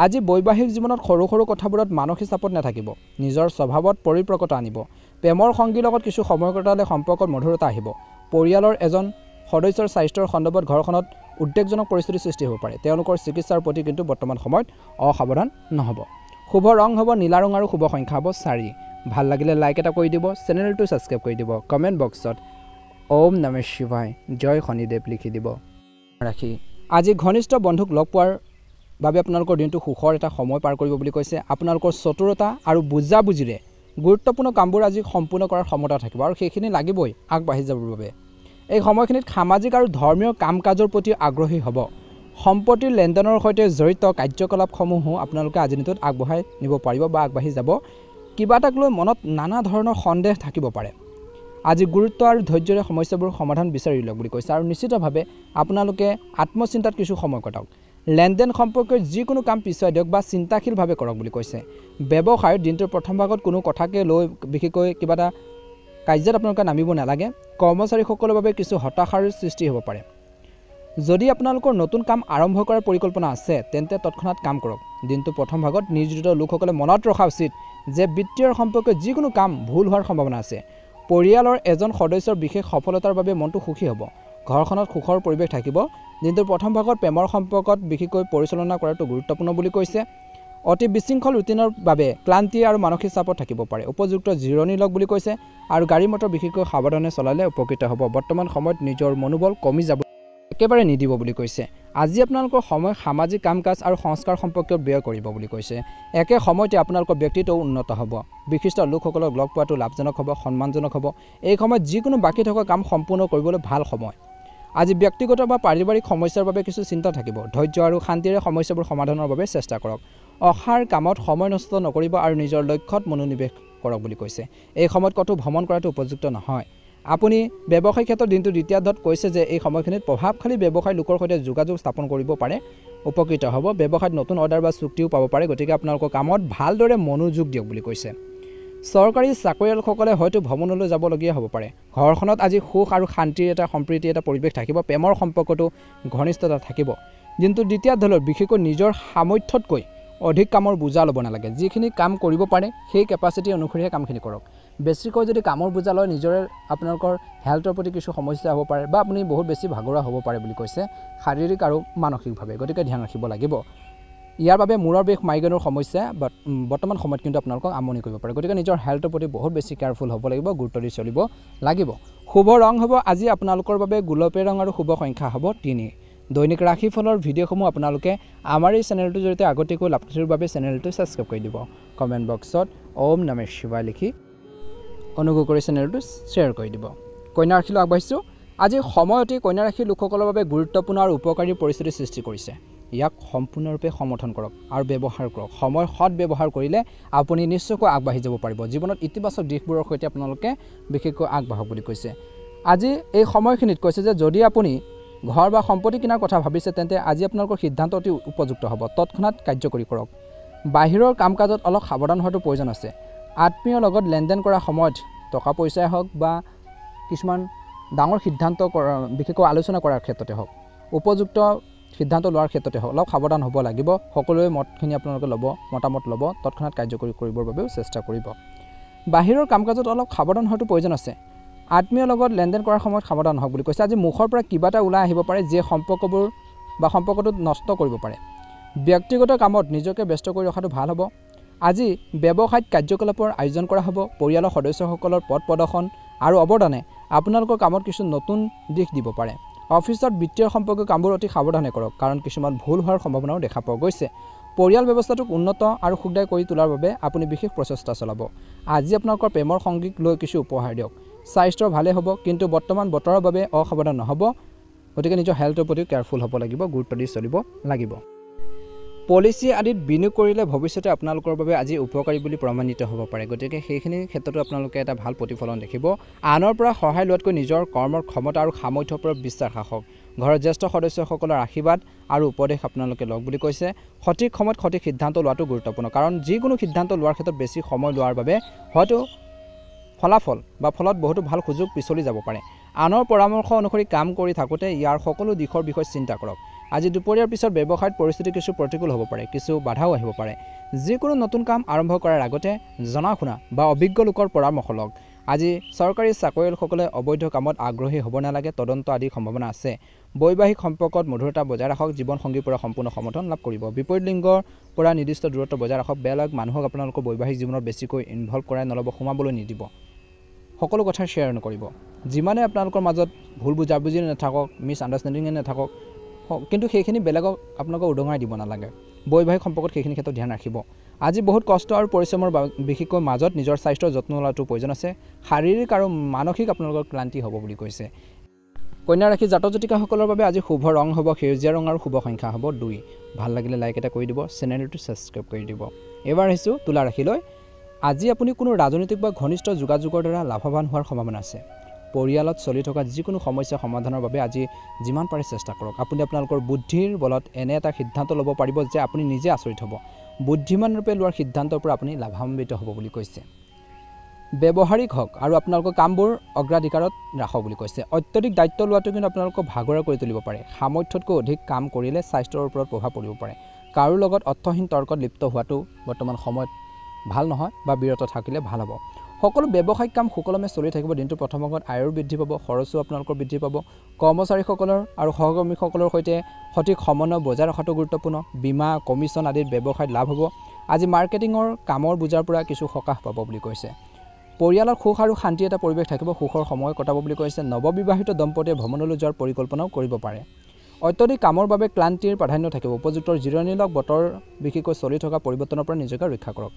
আজি বৈবাহিক জীৱনত সৰু সৰু কথাবোৰত মানসিক চাপত নাথাকিব। নিজৰ স্বভাৱত পৰিপক্কতা আনিব। প্ৰেমৰ সংগীৰ লগত কিছু সময় কটালে সম্পৰ্কত মধুৰতা আহিব। পৰিয়ালৰ এজন সদস্যৰ স্বাস্থ্যৰ সন্দৰ্ভত ঘৰখনত উদ্বেগজনক পৰিস্থিতিৰ সৃষ্টি হ'ব পাৰে। তেওঁলোকৰ চিকিৎসাৰ প্ৰতি কিন্তু বৰ্তমান সময়ত অসাৱধান নহ'ব। শুভ ৰং হ'ব নীলা ৰং আৰু শুভ সংখ্যা হ'ব 4। ভাল লাগিলে লাইক এটা কৰি দিব, চেনেলটো ছাবস্ক্ৰাইব কৰি দিব। কমেণ্ট বক্সত ওম নমঃ শিৱায়, জয় শনিদেৱ লিখি দিব। ৰাখি আজি ঘনিষ্ঠ বন্ধুক লগ পোৱাৰ বাবে আপোনালোকৰ দিনটো সুখৰ এটা সময় পাৰ কৰিব বুলি কৈছে। আপোনালোকৰ চতুৰতা আৰু বুজাবুজিৰে গুৰুত্বপূৰ্ণ কামবোৰ আজি সম্পূৰ্ণ কৰাৰ ক্ষমতা থাকিব আৰু সেইখিনি লাগিবই আগবাঢ়ি যাবৰ বাবে। এই সময়খিনিত সামাজিক আৰু ধৰ্মীয় কাম কাজৰ প্ৰতি আগ্ৰহী হ'ব। সম্পত্তিৰ লেনদেনৰ সৈতে জড়িত কাৰ্যকলাপসমূহো আপোনালোকে আজি দিনটোত আগবঢ়াই নিব পাৰিব বা আগবাঢ়ি যাব। কিবা এটাক লৈ মনত নানা ধৰণৰ সন্দেহ থাকিব পাৰে। আজি গুৰুত্ব আৰু ধৈৰ্যৰে সমস্যাবোৰ সমাধান বিচাৰি লওক বুলি কৈছে আৰু নিশ্চিতভাৱে আপোনালোকে আত্মচিন্তাত কিছু সময় কটাওক। লেনদেন সম্পৰ্কীয় যিকোনো কাম পিছুৱাই দিয়ক বা চিন্তাশীলভাৱে কৰক বুলি কৈছে। ব্যৱসায়ৰ দিনটোৰ প্ৰথম ভাগত কোনো কথাকে লৈ বিশেষকৈ কিবা এটা কাৰ্যত আপোনালোকে নামিব নালাগে। কৰ্মচাৰীসকলৰ বাবে কিছু হতাশাৰ সৃষ্টি হ'ব পাৰে। যদি আপোনালোকৰ নতুন কাম আৰম্ভ কৰাৰ পৰিকল্পনা আছে তেন্তে তৎক্ষণাৎ কাম কৰক। দিনটোৰ প্ৰথম ভাগত নিয়োজিত লোকসকলে মনত ৰখা উচিত যে বিত্তীয় সম্পৰ্কীয় যিকোনো কাম ভুল হোৱাৰ সম্ভাৱনা আছে। পৰিয়ালৰ এজন সদস্যৰ বিশেষ সফলতাৰ বাবে মনটো সুখী হ'ব। ঘৰখনত সুখৰ পৰিৱেশ থাকিব। দিনটোৰ প্ৰথম ভাগত প্ৰেমৰ সম্পৰ্কত বিশেষকৈ পৰিচালনা কৰাটো গুৰুত্বপূৰ্ণ বুলি কৈছে। অতি বিশৃংখল ৰুটিনৰ বাবে ক্লান্তি আৰু মানসিক চাপত থাকিব পাৰে। উপযুক্ত জিৰণি লওক বুলি কৈছে আৰু গাড়ী মটৰ বিশেষকৈ সাৱধানে চলালে উপকৃত হ'ব। বৰ্তমান সময়ত নিজৰ মনোবল কমি যাব একেবাৰে নিদিব বুলি কৈছে। আজি আপোনালোকৰ সময় সামাজিক কাম কাজ আৰু সংস্কাৰ সম্পৰ্কীয় ব্যয় কৰিব বুলি কৈছে। একে সময়তে আপোনালোকৰ ব্যক্তিত্বও উন্নত হ'ব। বিশিষ্ট লোকসকলক লগ পোৱাটো লাভজনক হ'ব, সন্মানজনক হ'ব। এই সময়ত যিকোনো বাকী থকা কাম সম্পূৰ্ণ কৰিবলৈ ভাল সময়। আজি ব্যক্তিগত বা পাৰিবাৰিক সমস্যাৰ বাবে কিছু চিন্তা থাকিব। ধৈৰ্য আৰু শান্তিৰে সমস্যাবোৰ সমাধানৰ বাবে চেষ্টা কৰক। অসাৰ কামত সময় নষ্ট নকৰিব আৰু নিজৰ লক্ষ্যত মনোনিৱেশ কৰক বুলি কৈছে। এই সময়ত ক'তো ভ্ৰমণ কৰাটো উপযুক্ত নহয়। আপুনি ব্যৱসায় ক্ষেত্ৰত দিনটো দ্বিতীয়াৰ্ধত কৈছে যে এই সময়খিনিত প্ৰভাৱশালী ব্যৱসায়ী লোকৰ সৈতে যোগাযোগ স্থাপন কৰিব পাৰে, উপকৃত হ'ব। ব্যৱসায়ত নতুন অৰ্ডাৰ বা চুক্তিও পাব পাৰে। গতিকে আপোনালোকৰ কামত ভালদৰে মনোযোগ দিয়ক বুলি কৈছে। চৰকাৰী চাকৰিয়ালসকলে হয়তো ভ্ৰমণলৈ যাবলগীয়া হ'ব পাৰে। ঘৰখনত আজি সুখ আৰু শান্তিৰ এটা সম্প্ৰীতি এটা পৰিৱেশ থাকিব। প্ৰেমৰ সম্পৰ্কটো ঘনিষ্ঠতা থাকিব। দিনটোৰ দ্বিতীয়াৰ্ধলৈ বিশেষকৈ নিজৰ সামৰ্থ্যতকৈ অধিক কামৰ বোজা ল'ব নালাগে। যিখিনি কাম কৰিব পাৰে সেই কেপাচিটি অনুসৰিহে কামখিনি কৰক। বেছিকৈ যদি কামৰ বোজা লয় নিজৰে আপোনালোকৰ হেল্থৰ প্ৰতি কিছু সমস্যা হ'ব পাৰে বা আপুনি বহুত বেছি ভাগৰুৱা হ'ব পাৰে বুলি কৈছে, শাৰীৰিক আৰু মানসিকভাৱে। গতিকে ধ্যান ৰাখিব লাগিব। ইয়াৰ বাবে মূৰৰ বিষ মাইগ্ৰেনৰ সমস্যা বৰ্তমান সময়ত কিন্তু আপোনালোকক আমনি কৰিব পাৰে। গতিকে নিজৰ হেল্থৰ প্ৰতি বহুত বেছি কেয়াৰফুল হ'ব লাগিব, গুৰুত্ব দি চলিব লাগিব। শুভ ৰং হ'ব আজি আপোনালোকৰ বাবে গোলপীয়া ৰং আৰু শুভ সংখ্যা হ'ব 3। দৈনিক ৰাশিফলৰ ভিডিঅ'সমূহ আপোনালোকে আমাৰ এই চেনেলটোৰ জৰিয়তে আগতীয়াকৈ লাভ কৰাৰ বাবে চেনেলটো ছাবস্ক্ৰাইব কৰি দিব। কমেণ্ট বক্সত ওম নমঃ শিৱায় লিখি অনুগ্ৰহ কৰি চেনেলটো শ্বেয়াৰ কৰি দিব। কন্যা ৰাশিলৈ আগবাঢ়িছোঁ। আজি সময়তে কন্যা ৰাশিৰ লোকসকলৰ বাবে গুৰুত্বপূৰ্ণ আৰু উপকাৰী পৰিস্থিতিৰ সৃষ্টি কৰিছে। ইয়াক সম্পূৰ্ণৰূপে সমৰ্থন কৰক আৰু ব্যৱহাৰ কৰক। সময় সৎ ব্যৱহাৰ কৰিলে আপুনি নিশ্চয়কৈ আগবাঢ়ি যাব পাৰিব। জীৱনত ইতিবাচক দিশবোৰৰ সৈতে আপোনালোকে বিশেষকৈ আগবাঢ়ক বুলি কৈছে। আজি এই সময়খিনিত কৈছে যে যদি আপুনি ঘৰ বা সম্পত্তি কিনাৰ কথা ভাবিছে তেন্তে আজি আপোনালোকৰ সিদ্ধান্ত অতি উপযুক্ত হ'ব। তৎক্ষণাৎ কাৰ্যকৰী কৰক। বাহিৰৰ কাম কাজত অলপ সাৱধান হোৱাটো প্ৰয়োজন আছে। আত্মীয়ৰ লগত লেনদেন কৰাৰ সময়ত টকা পইচাই হওক বা কিছুমান ডাঙৰ সিদ্ধান্ত বিশেষকৈ আলোচনা কৰাৰ ক্ষেত্ৰতে হওক উপযুক্ত সিদ্ধান্ত লোৱাৰ ক্ষেত্ৰতে অলপ সাৱধান হ'ব লাগিব সকলোৱে মতখিনি আপোনালোকে ল'ব মতামত ল'ব তৎক্ষণাত কাৰ্যকৰী কৰিবৰ বাবেও চেষ্টা কৰিব বাহিৰৰ কাম-কাজত অলপ সাৱধান হোৱাটো প্ৰয়োজন আছে আত্মীয়ৰ লগত লেনদেন কৰাৰ সময়ত সাৱধান হওক বুলি কৈছে আজি মুখৰ পৰা কিবা এটা ওলাই আহিব পাৰে যিয়ে সম্পৰ্কবোৰ বা সম্পৰ্কটো নষ্ট কৰিব পাৰে ব্যক্তিগত কামত নিজকে ব্যস্ত কৰি ৰখাটো ভাল হ'ব আজি ব্যৱসায়িক কাৰ্যকলাপৰ আয়োজন কৰা হ'ব পৰিয়ালৰ সদস্যসকলৰ পদ প্ৰদৰ্শন আৰু অৱদানে আপোনালোকৰ কামত কিছু নতুন দিশ দিব পাৰে অফিচত বিত্তীয় সম্পৰ্কীয় কামবোৰ অতি সাৱধানে কৰক কাৰণ কিছুমান ভুল হোৱাৰ সম্ভাৱনাও দেখা পোৱা গৈছে পৰিয়াল ব্যৱস্থাটোক উন্নত আৰু সুখদায়ক কৰি তোলাৰ বাবে আপুনি বিশেষ প্ৰচেষ্টা চলাব আজি আপোনালোকৰ প্ৰেমৰ সংগীক লৈ কিছু উপহাৰ দিয়ক স্বাস্থ্য ভালে হ'ব কিন্তু বৰ্তমান বতৰৰ বাবে অসাৱধান নহ'ব গতিকে নিজৰ হেল্থৰ প্ৰতি কেয়াৰফুল হ'ব লাগিব গুৰুত্ব দি চলিব লাগিব পলিচি আদিত বিনিয়োগ কৰিলে ভৱিষ্যতে আপোনালোকৰ বাবে আজি উপকাৰী বুলি প্ৰমাণিত হ'ব পাৰে গতিকে সেইখিনি ক্ষেত্ৰতো আপোনালোকে এটা ভাল প্ৰতিফলন দেখিব আনৰ পৰা সহায় লোৱাতকৈ নিজৰ কৰ্মৰ ক্ষমতা আৰু সামৰ্থ্যৰ ওপৰত বিশ্বাস ৰাখক ঘৰৰ জ্যেষ্ঠ সদস্যসকলৰ আশীৰ্বাদ আৰু উপদেশ আপোনালোকে লওক বুলি কৈছে সঠিক সময়ত সঠিক সিদ্ধান্ত লোৱাটো গুৰুত্বপূৰ্ণ কাৰণ যিকোনো সিদ্ধান্ত লোৱাৰ ক্ষেত্ৰত বেছি সময় লোৱাৰ বাবে হয়তো ফলাফল বা ফলত বহুতো ভাল সুযোগ পিছলি যাব পাৰে আনৰ পৰামৰ্শ অনুসৰি কাম কৰি থাকোঁতে ইয়াৰ সকলো দিশৰ বিষয়ে চিন্তা কৰক আজি দুপৰীয়াৰ পিছত ব্যৱসায়ত পৰিস্থিতি কিছু প্ৰতিকূল হ'ব পাৰে কিছু বাধাও আহিব পাৰে যিকোনো নতুন কাম আৰম্ভ কৰাৰ আগতে জনা শুনা বা অভিজ্ঞ লোকৰ পৰামৰ্শ লওক আজি চৰকাৰী চাকৰিয়ালসকলে অবৈধ কামত আগ্ৰহী হ'ব নালাগে তদন্ত আদিৰ সম্ভাৱনা আছে বৈবাহিক সম্পৰ্কত মধুৰতা বজাই ৰাখক জীৱনসংগীৰ পৰা সম্পূৰ্ণ সমৰ্থন লাভ কৰিব বিপৰীত লিংগৰ পৰা নিৰ্দিষ্ট দূৰত্ব বজাই ৰাখক বেলেগ মানুহক আপোনালোকৰ বৈবাহিক জীৱনত বেছিকৈ ইনভলভ কৰাই নল'ব সোমাবলৈ নিদিব সকলো কথা শ্বেয়াৰ নকৰিব যিমানে আপোনালোকৰ মাজত ভুল বুজাবুজি নাথাকক মিছ আণ্ডাৰষ্টেণ্ডিঙে নাথাকক কিন্তু সেইখিনি বেলেগক আপোনালোকক উদঙাই দিব নালাগে বৈবাহিক সম্পৰ্কত সেইখিনি ক্ষেত্ৰত ধ্যান ৰাখিব আজি বহুত কষ্ট আৰু পৰিশ্ৰমৰ বিশেষকৈ মাজত নিজৰ স্বাস্থ্যৰ যত্ন লোৱাটো প্ৰয়োজন আছে শাৰীৰিক আৰু মানসিক আপোনালোকৰ ক্লান্তি হ'ব বুলি কৈছে কন্যা ৰাশি জাতক জাতিকাসকলৰ বাবে আজি শুভ ৰং হ'ব সেউজীয়া ৰং আৰু শুভ সংখ্যা হ'ব 2 ভাল লাগিলে লাইক এটা কৰি দিব চেনেলটো ছাবস্ক্ৰাইব কৰি দিব এবাৰ আহিছোঁ তুলা ৰাশিলৈ আজি আপুনি কোনো ৰাজনৈতিক বা ঘনিষ্ঠ যোগাযোগৰ দ্বাৰা লাভৱান হোৱাৰ সম্ভাৱনা আছে পৰিয়ালত চলি থকা যিকোনো সমস্যা সমাধানৰ বাবে আজি যিমান পাৰে চেষ্টা কৰক আপুনি আপোনালোকৰ বুদ্ধিৰ বলত এনে এটা সিদ্ধান্ত ল'ব পাৰিব যে আপুনি নিজে আচৰিত হ'ব বুদ্ধিমান ৰূপে লোৱাৰ সিদ্ধান্তৰ পৰা আপুনি লাভান্বিত হ'ব বুলি কৈছে ব্যৱহাৰিক হওক আৰু আপোনালোকৰ কামবোৰ অগ্ৰাধিকাৰত ৰাখক বুলি কৈছে অত্যধিক দায়িত্ব লোৱাটো কিন্তু আপোনালোকক ভাগৰা কৰি তুলিব পাৰে সামৰ্থ্যতকৈ অধিক কাম কৰিলে স্বাস্থ্যৰ ওপৰত প্ৰভাৱ পৰিব পাৰে কাৰো লগত অৰ্থহীন তৰ্কত লিপ্ত হোৱাটো বৰ্তমান সময়ত ভাল নহয় বা বিৰত থাকিলে ভাল হ'ব সকলো ব্যৱসায়িক কাম সুকলমে চলি থাকিব দিনটো প্ৰথম ভাগত আয়ৰ বৃদ্ধি পাব খৰচো আপোনালোকৰ বৃদ্ধি পাব কৰ্মচাৰীসকলৰ আৰু সহকৰ্মীসকলৰ সৈতে সঠিক সমন্বয় বজাই ৰখাটো গুৰুত্বপূৰ্ণ বীমা কমিশ্যন আদিৰ ব্যৱসায়ত লাভ হ'ব আজি মাৰ্কেটিঙৰ কামৰ বুজাৰ পৰা কিছু সকাহ পাব বুলি কৈছে পৰিয়ালৰ সুখ আৰু শান্তি এটা পৰিৱেশ থাকিব সুখৰ সময় কটাব বুলি কৈছে নৱবিবাহিত দম্পতীয়ে ভ্ৰমণলৈ যোৱাৰ পৰিকল্পনাও কৰিব পাৰে অত্যধিক কামৰ বাবে ক্লান্তিৰ প্ৰাধান্য থাকিব উপযুক্ত জিৰণি লওক বতৰ বিশেষকৈ চলি থকা পৰিৱৰ্তনৰ পৰা নিজকে ৰক্ষা কৰক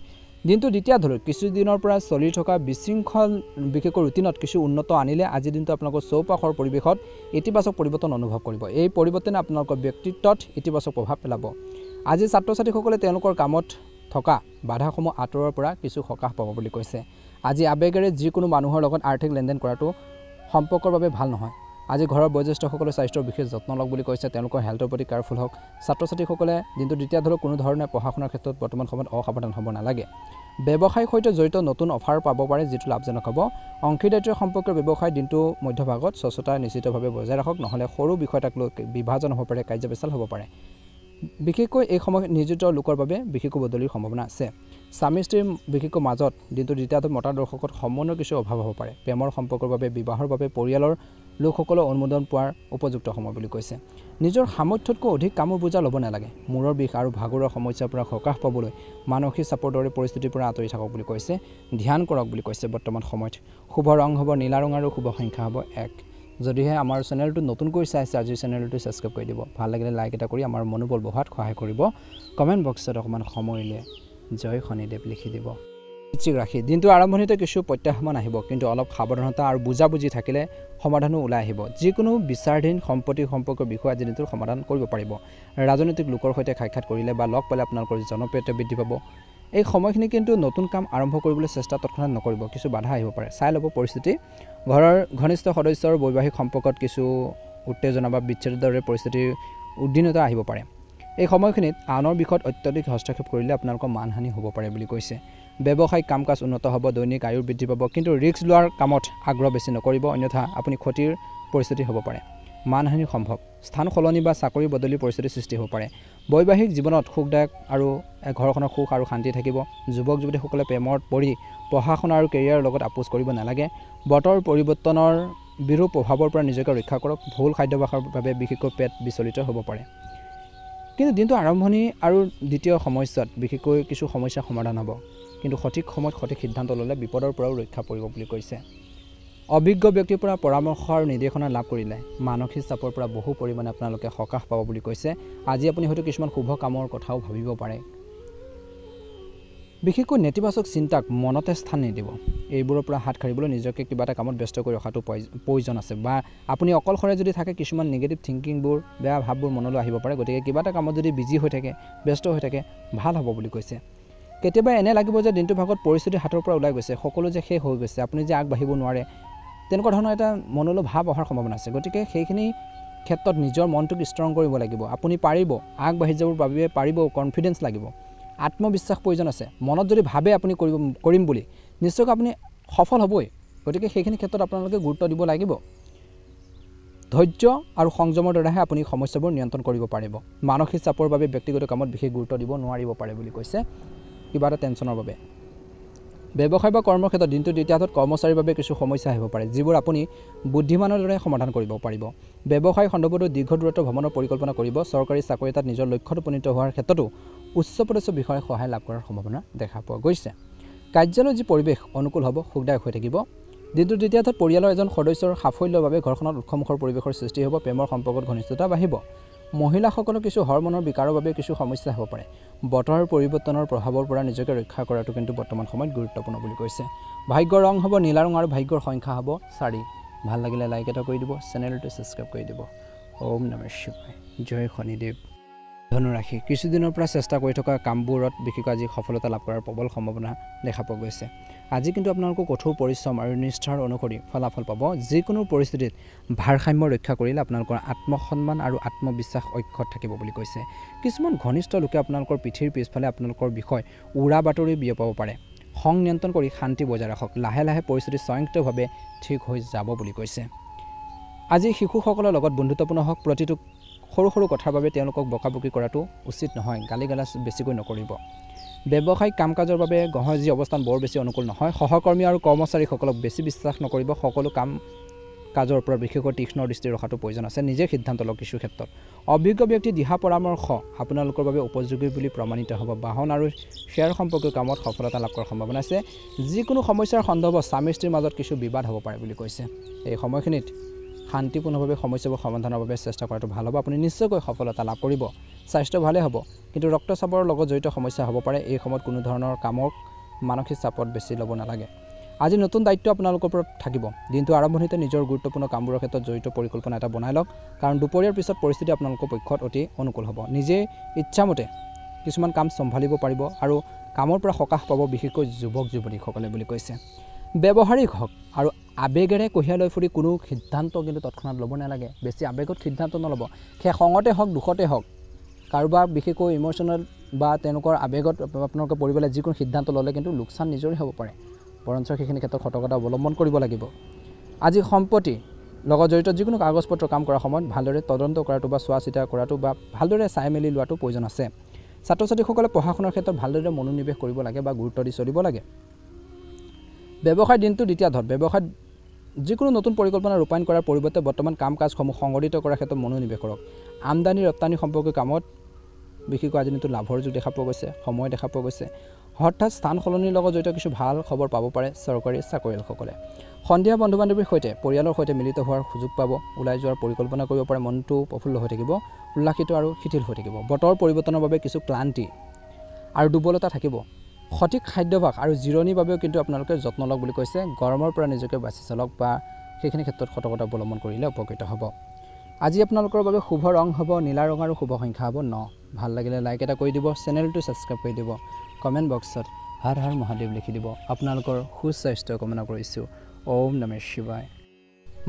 দিনটো দ্বিতীয় ধৰক কিছুদিনৰ পৰা চলি থকা বিশৃংখল বিশেষকৈ ৰুটিনত কিছু উন্নত আনিলে আজি দিনটো আপোনালোকৰ চৌপাশৰ পৰিৱেশত ইতিবাচক পৰিৱৰ্তন অনুভৱ কৰিব এই পৰিৱৰ্তনে আপোনালোকৰ ব্যক্তিত্বত ইতিবাচক প্ৰভাৱ পেলাব আজি ছাত্ৰ ছাত্ৰীসকলে তেওঁলোকৰ কামত থকা বাধাসমূহ আঁতৰৰ পৰা কিছু সকাহ পাব বুলি কৈছে আজি আবেগেৰে যিকোনো মানুহৰ লগত আৰ্থিক লেনদেন কৰাটো সম্পৰ্কৰ বাবে ভাল নহয় আজি ঘৰৰ বয়োজ্যেষ্ঠসকলে স্বাস্থ্যৰ বিশেষ যত্ন লওক বুলি কৈছে তেওঁলোকৰ হেল্থৰ প্ৰতি কেয়াৰফুল হওক ছাত্ৰ ছাত্ৰীসকলে দিনটো দ্বিতীয় ধৰক কোনো ধৰণে পঢ়া শুনাৰ ক্ষেত্ৰত বৰ্তমান সময়ত অসাৱধান হ'ব নালাগে ব্যৱসায়িক সৈতে জড়িত নতুন অফাৰ পাব পাৰে যিটো লাভজনক হ'ব অংশীদাৰিত্বৰ সম্পৰ্কৰ ব্যৱসায় দিনটো মধ্যভাগত স্বচ্ছতা নিশ্চিতভাৱে বজাই ৰাখক নহ'লে সৰু বিষয় এটাক লৈ বিভাজন হ'ব পাৰে কাৰ্যবিচাল হ'ব পাৰে বিশেষকৈ এই সময়ত নিয়োজিত লোকৰ বাবে বিশেষকৈ বদলিৰ সম্ভাৱনা আছে স্বামী স্ত্ৰীৰ বিশেষকৈ মাজত দিনটো দ্বিতীয় মতাদৰ্শত সমন্বয়ৰ কিছু অভাৱ হ'ব পাৰে প্ৰেমৰ সম্পৰ্কৰ বাবে বিবাহৰ বাবে পৰিয়ালৰ লোকসকলৰ অনুমোদন পোৱাৰ উপযুক্ত সময় বুলি কৈছে নিজৰ সামৰ্থ্যতকৈ অধিক কামৰ বোজা ল'ব নালাগে মূৰৰ বিষ আৰু ভাগৰুৱা সমস্যাৰ পৰা সকাহ পাবলৈ মানসিক চাপৰ দৰে পৰিস্থিতিৰ পৰা আঁতৰি থাকক বুলি কৈছে ধ্যান কৰক বুলি কৈছে বৰ্তমান সময়ত শুভ ৰং হ'ব নীলা ৰং আৰু শুভ সংখ্যা হ'ব 1 যদিহে আমাৰ চেনেলটো নতুনকৈ চাইছে আজি চেনেলটো ছাবস্ক্ৰাইব কৰি দিব ভাল লাগিলে লাইক এটা কৰি আমাৰ মনোবল বঢ়োৱাত সহায় কৰিব কমেণ্ট বক্সত অকণমান সময়লৈ জয় শনিদেৱ লিখি দিব বৃশ্চিক ৰাশি দিনটো আৰম্ভণিতে কিছু প্ৰত্যাহ্বান আহিব কিন্তু অলপ সাৱধানতা আৰু বুজাবুজি থাকিলে সমাধানো ওলাই আহিব যিকোনো বিচাৰাধীন সম্পত্তি সম্পৰ্কৰ বিষয়ে আজি দিনটোৰ সমাধান কৰিব পাৰিব ৰাজনৈতিক লোকৰ সৈতে সাক্ষাৎ কৰিলে বা লগ পালে আপোনালোকৰ জনপ্ৰিয়তা বৃদ্ধি পাব এই সময়খিনি কিন্তু নতুন কাম আৰম্ভ কৰিবলৈ চেষ্টা তৎক্ষণাত নকৰিব কিছু বাধা আহিব পাৰে চাই ল'ব পৰিস্থিতি ঘৰৰ ঘনিষ্ঠ সদস্যৰ বৈবাহিক সম্পৰ্কত কিছু উত্তেজনা বা বিচ্ছেদৰ দৰে পৰিস্থিতিৰ উদ্বিগ্নতা আহিব পাৰে এই সময়খিনিত আনৰ বিষয়ত অত্যধিক হস্তক্ষেপ কৰিলে আপোনালোকৰ মানহানি হ'ব পাৰে বুলি কৈছে ব্যৱসায়িক কাম কাজ উন্নত হ'ব দৈনিক আয়ুৰ বৃদ্ধি পাব কিন্তু ৰিস্ক লোৱাৰ কামত আগ্ৰহ বেছি নকৰিব অন্যথা আপুনি ক্ষতিৰ পৰিস্থিতি হ'ব পাৰে মানহানি সম্ভৱ স্থান সলনি বা চাকৰি বদলি পৰিস্থিতিৰ সৃষ্টি হ'ব পাৰে। বৈবাহিক জীৱনত সুখদায়ক আৰু ঘৰখনৰ সুখ আৰু শান্তি থাকিব। যুৱক যুৱতীসকলে প্ৰেমত পৰি পঢ়া শুনা আৰু কেৰিয়াৰৰ লগত আপোচ কৰিব নালাগে। বতৰ পৰিৱৰ্তনৰ বিৰূপ প্ৰভাৱৰ পৰা নিজকে ৰক্ষা কৰক। ভুল খাদ্যাভ্যাসৰ বাবে বিশেষকৈ পেট বিচলিত হ'ব পাৰে। কিন্তু দিনটো আৰম্ভণি আৰু দ্বিতীয় সময়ছোৱাত বিশেষকৈ কিছু সমস্যাৰ সমাধান হ'ব। কিন্তু সঠিক সময়ত সঠিক সিদ্ধান্ত ল'লে বিপদৰ পৰাও ৰক্ষা পৰিব বুলি কৈছে। অভিজ্ঞ ব্যক্তিৰ পৰা পৰামৰ্শ আৰু নিৰ্দেশনা লাভ কৰিলে মানসিক চাপৰ পৰা বহু পৰিমাণে আপোনালোকে সকাহ পাব বুলি কৈছে। আজি আপুনি হয়তো কিছুমান শুভ কামৰ কথাও ভাবিব পাৰে। বিশেষকৈ নেতিবাচক চিন্তাক মনতে স্থান নিদিব। এইবোৰৰ পৰা হাত সাৰিবলৈ নিজকে কিবা এটা কামত ব্যস্ত কৰি ৰখাটো প্ৰয়োজন আছে। বা আপুনি অকলশৰে যদি থাকে কিছুমান নিগেটিভ থিংকিংবোৰ বেয়া ভাৱবোৰ মনলৈ আহিব পাৰে। গতিকে কিবা এটা কামত যদি বিজি হৈ থাকে ব্যস্ত হৈ থাকে ভাল হ'ব বুলি কৈছে। কেতিয়াবা এনে লাগিব যে দিনটোৰ ভাগত পৰিস্থিতি হাতৰ পৰা ওলাই গৈছে, সকলো যে শেষ হৈ গৈছে, আপুনি যে আগবাঢ়িব নোৱাৰে, তেনেকুৱা ধৰণৰ এটা মনলৈ ভাৱ অহাৰ সম্ভাৱনা আছে। গতিকে সেইখিনি ক্ষেত্ৰত নিজৰ মনটোক ষ্ট্ৰং কৰিব লাগিব। আপুনি পাৰিব, আগবাঢ়ি যাবৰ বাবে পাৰিব, কনফিডেঞ্চ লাগিব, আত্মবিশ্বাস প্ৰয়োজন আছে। মনত যদি ভাবে আপুনি কৰিম বুলি নিশ্চয়কৈ আপুনি সফল হ'বই। গতিকে সেইখিনি ক্ষেত্ৰত আপোনালোকে গুৰুত্ব দিব লাগিব। ধৈৰ্য আৰু সংযমৰ দ্বাৰাহে আপুনি সমস্যাবোৰ নিয়ন্ত্ৰণ কৰিব পাৰিব। মানসিক চাপৰ বাবে ব্যক্তিগত কামত বিশেষ গুৰুত্ব দিব নোৱাৰিব পাৰে বুলি কৈছে। কিবা এটা টেনশ্যনৰ বাবে ব্যৱসায় বা কৰ্মৰ ক্ষেত্ৰত দিনটো দ্বিতীয়াত কৰ্মচাৰীৰ বাবে কিছু সমস্যা আহিব পাৰে, যিবোৰ আপুনি বুদ্ধিমানৰ দৰে সমাধান কৰিব পাৰিব। ব্যৱসায় সন্দৰ্ভতো দীৰ্ঘ দূৰত্ব ভ্ৰমণৰ পৰিকল্পনা কৰিব। চৰকাৰী চাকৰি এটাত নিজৰ লক্ষ্যত উপনীত হোৱাৰ ক্ষেত্ৰতো উচ্চ পদস্থ বিষয়ে সহায় লাভ কৰাৰ সম্ভাৱনা দেখা পোৱা গৈছে। কাৰ্যালয়ৰ যি পৰিৱেশ অনুকূল হ'ব, সুখদায়ক হৈ থাকিব। দিনটোৰ দ্বিতীয়াত পৰিয়ালৰ এজন সদস্যৰ সাফল্যৰ বাবে ঘৰখনত উৎসমুখৰ পৰিৱেশৰ সৃষ্টি হ'ব। প্ৰেমৰ সম্পৰ্কত ঘনিষ্ঠতা বাঢ়িব। মহিলাসকলৰ কিছু হৰমনৰ বিকাৰৰ বাবে কিছু সমস্যা হ'ব পাৰে। বতৰৰ পৰিৱৰ্তনৰ প্ৰভাৱৰ পৰা নিজকে ৰক্ষা কৰাটো কিন্তু বৰ্তমান সময়ত গুৰুত্বপূৰ্ণ বুলি কৈছে। ভাগ্যৰ ৰং হ'ব নীলা ৰং আৰু ভাগ্যৰ সংখ্যা হ'ব 4। ভাল লাগিলে লাইক এটা কৰি দিব, চেনেলটো ছাবস্ক্ৰাইব কৰি দিব। ওম নমঃ শিৱায়। জয় শনিদেৱ। ধনুৰাশি কিছুদিনৰ পৰা চেষ্টা কৰি থকা কামবোৰত বিশেষকৈ আজি সফলতা লাভ কৰাৰ প্ৰবল সম্ভাৱনা দেখা পোৱা গৈছে। আজি কিন্তু আপোনালোকৰ কঠোৰ পৰিশ্ৰম আৰু নিষ্ঠাৰ অনুসৰি ফলাফল পাব। যিকোনো পৰিস্থিতিত ভাৰসাম্য ৰক্ষা কৰিলে আপোনালোকৰ আত্মসন্মান আৰু আত্মবিশ্বাস অক্ষত থাকিব বুলি কৈছে। কিছুমান ঘনিষ্ঠ লোকে আপোনালোকৰ পিঠিৰ পিছফালে আপোনালোকৰ বিষয় উৰা বাতৰি বিয়পাব পাৰে। খং নিয়ন্ত্ৰণ কৰি শান্তি বজাই ৰাখক। লাহে লাহে পৰিস্থিতি স্বয়ংক্ৰিয়ভাৱে ঠিক হৈ যাব বুলি কৈছে। আজি শিশুসকলৰ লগত বন্ধুত্বপূৰ্ণ হওক। প্ৰতিটো সৰু সৰু কথাৰ বাবে তেওঁলোকক বকাবকি কৰাটো উচিত নহয়। গালি গালাজ বেছিকৈ নকৰিব। ব্যৱসায়িক কাম কাজৰ বাবে গ্ৰহৰ যি অৱস্থান বৰ বেছি অনুকূল নহয়। সহকৰ্মী আৰু কৰ্মচাৰীসকলক বেছি বিশ্বাস নকৰিব। সকলো কাম কাজৰ ওপৰত বিশেষকৈ তীক্ষ্ণ দৃষ্টি ৰখাটো প্ৰয়োজন আছে। নিজে সিদ্ধান্ত লওক কিছু ক্ষেত্ৰত। অভিজ্ঞ ব্যক্তিৰ দিহা পৰামৰ্শ আপোনালোকৰ বাবে উপযোগী বুলি প্ৰমাণিত হ'ব। বাহন আৰু শ্বেয়াৰ সম্পৰ্কীয় কামত সফলতা লাভ কৰাৰ সম্ভাৱনা আছে। যিকোনো সমস্যাৰ সন্দৰ্ভত স্বামী স্ত্ৰীৰ মাজত কিছু বিবাদ হ'ব পাৰে বুলি কৈছে। এই সময়খিনিত শান্তিপূৰ্ণভাৱে সমস্যাবোৰ সমাধানৰ বাবে চেষ্টা কৰাটো ভাল হ'ব। আপুনি নিশ্চয়কৈ সফলতা লাভ কৰিব। স্বাস্থ্য ভালে হ'ব, কিন্তু ৰক্তচাপৰ লগত জড়িত সমস্যা হ'ব পাৰে। এই সময়ত কোনো ধৰণৰ কামক মানসিক চাপত বেছি ল'ব নালাগে। আজি নতুন দায়িত্ব আপোনালোকৰ ওপৰত থাকিব। দিনটো আৰম্ভণিতে নিজৰ গুৰুত্বপূৰ্ণ কামবোৰৰ ক্ষেত্ৰত জড়িত পৰিকল্পনা এটা বনাই লওক, কাৰণ দুপৰীয়াৰ পিছত পৰিস্থিতি আপোনালোকৰ পক্ষত অতি অনুকূল হ'ব। নিজে ইচ্ছামতে কিছুমান কাম চম্ভালিব পাৰিব আৰু কামৰ পৰা সকাহ পাব, বিশেষকৈ যুৱক যুৱতীসকলে বুলি কৈছে। ব্যৱহাৰিক হওক আৰু আৱেগেৰে কঢ়িয়াই লৈ ফুৰি কোনো সিদ্ধান্ত কিন্তু তৎক্ষণাত ল'ব নালাগে। বেছি আৱেগত সিদ্ধান্ত নল'ব। সেই খঙতে হওক দুখতে হওক, কাৰোবাক বিশেষকৈ ইম'চনেল বা তেওঁলোকৰ আৱেগত আপোনালোকে পৰি পেলাই যিকোনো সিদ্ধান্ত ল'লে কিন্তু লোকচান নিজৰে হ'ব পাৰে। বৰঞ্চ সেইখিনি ক্ষেত্ৰত সতৰ্কতা অৱলম্বন কৰিব লাগিব। আজি সম্পত্তি লগত জড়িত যিকোনো কাগজ পত্ৰ কাম কৰাৰ সময়ত ভালদৰে তদন্ত কৰাটো বা চোৱা চিতা কৰাটো বা ভালদৰে চাই মেলি লোৱাটো প্ৰয়োজন আছে। ছাত্ৰ ছাত্ৰীসকলে পঢ়া শুনাৰ ক্ষেত্ৰত ভালদৰে মনোনিৱেশ কৰিব লাগে বা গুৰুত্ব দি চলিব লাগে। ব্যৱসায় দিনটো দ্বিতীয় ধত ব্যৱসায়ত যিকোনো নতুন পৰিকল্পনা ৰূপায়ণ কৰাৰ পৰিৱৰ্তে বৰ্তমান কাম কাজসমূহ সংগঠিত কৰাৰ ক্ষেত্ৰত মনোনিৱেশ কৰক। আমদানি ৰপ্তানি সম্পৰ্কীয় কামত বিশেষকৈ আজি দিনটো লাভৰ যুগ দেখা পোৱা গৈছে, সময় দেখা পোৱা গৈছে। হঠাৎ স্থান সলনিৰ লগত জড়িত কিছু ভাল খবৰ পাব পাৰে চৰকাৰী চাকৰিয়ালসকলে। সন্ধিয়া বন্ধু বান্ধৱীৰ সৈতে পৰিয়ালৰ সৈতে মিলিত হোৱাৰ সুযোগ পাব। ওলাই যোৱাৰ পৰিকল্পনা কৰিব পাৰে। মনটো প্ৰফুল্ল হৈ থাকিব, উল্লাসিত আৰু শিথিল হৈ থাকিব। বতৰ পৰিৱৰ্তনৰ বাবে কিছু ক্লান্তি আৰু দুৰ্বলতা থাকিব। সঠিক খাদ্যাভ্যাস আৰু জিৰণিৰ বাবেও কিন্তু আপোনালোকে যত্ন লওক বুলি কৈছে। গৰমৰ পৰা নিজকে বাচি চলক বা সেইখিনি ক্ষেত্ৰত সতৰ্কতা অৱলম্বন কৰিলে উপকৃত হ'ব। আজি আপোনালোকৰ বাবে শুভ ৰং হ'ব নীলা ৰং আৰু শুভ সংখ্যা হ'ব 9। ভাল লাগিলে লাইক এটা কৰি দিব, চেনেলটো ছাবস্ক্ৰাইব কৰি দিব, কমেণ্ট বক্সত হৰ হৰ মহাদেৱ লিখি দিব। আপোনালোকৰ সুস্বাস্থ্য কামনা কৰিছোঁ। ওম নমঃ শিৱায়।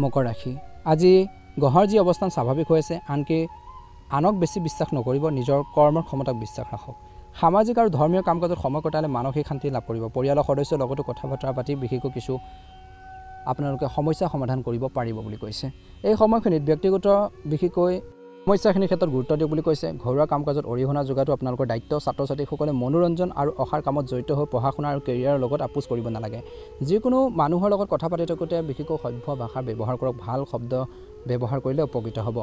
মকৰ ৰাশি আজি গ্ৰহৰ যি অৱস্থান স্বাভাৱিক হৈ আছে, আনকি আনক বেছি বিশ্বাস নকৰিব। নিজৰ কৰ্মৰ ক্ষমতাক বিশ্বাস ৰাখক। সামাজিক আৰু ধৰ্মীয় কাম কাজত সময় কটালে মানসিক শান্তি লাভ কৰিব। পৰিয়ালৰ সদস্যৰ লগতো কথা বতৰা পাতি বিশেষকৈ কিছু আপোনালোকে সমস্যা সমাধান কৰিব পাৰিব বুলি কৈছে। এই সময়খিনিত ব্যক্তিগত বিশেষকৈ সমস্যাখিনিৰ ক্ষেত্ৰত গুৰুত্ব দিয়ক বুলি কৈছে। ঘৰুৱা কাম কাজত অৰিহণা যোগাটো আপোনালোকৰ দায়িত্ব। ছাত্ৰ ছাত্ৰীসকলে মনোৰঞ্জন আৰু অসাৰ কামত জড়িত হৈ পঢ়া শুনা আৰু কেৰিয়াৰৰ লগত আপোচ কৰিব নালাগে। যিকোনো মানুহৰ লগত কথা পাতি থাকোঁতে বিশেষকৈ সভ্য ভাষাৰ ব্যৱহাৰ কৰক। ভাল শব্দ ব্যৱহাৰ কৰিলে উপকৃত হ'ব।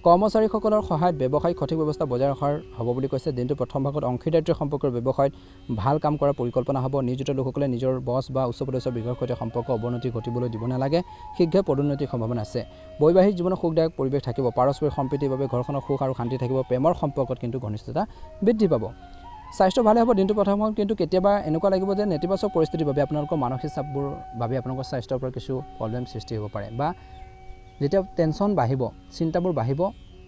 কৰ্মচাৰীসকলৰ সহায়ত ব্যৱসায়িক সঠিক ব্যৱস্থা বজাই ৰখাৰ হ'ব বুলি কৈছে। দিনটোৰ প্ৰথম ভাগত অংশীদাৰিত্ব সম্পৰ্কৰ ব্যৱসায়ত ভাল কাম কৰাৰ পৰিকল্পনা হ'ব। নিয়োজিত লোকসকলে নিজৰ বছ বা উচ্চ পদস্থ বিষয়াৰ সৈতে সম্পৰ্ক অৱনতি ঘটিবলৈ দিব নালাগে। শীঘ্ৰে পদোন্নতিৰ সম্ভাৱনা আছে। বৈবাহিক জীৱনত সুখদায়ক পৰিৱেশ থাকিব। পাৰস্পৰিক সম্প্ৰীতিৰ বাবে ঘৰখনৰ সুখ আৰু শান্তি থাকিব। প্ৰেমৰ সম্পৰ্কত কিন্তু ঘনিষ্ঠতা বৃদ্ধি পাব। স্বাস্থ্য ভালে হ'ব। দিনটো প্ৰথমত কিন্তু কেতিয়াবা এনেকুৱা লাগিব যে নেতিবাচক পৰিস্থিতিৰ বাবে আপোনালোকৰ মানসিক চাপবোৰ বাবে আপোনালোকৰ স্বাস্থ্যৰ পৰা কিছু প্ৰব্লেম সৃষ্টি হ'ব পাৰে বা যেতিয়া টেনশ্যন বাঢ়িব, চিন্তাবোৰ বাঢ়িব,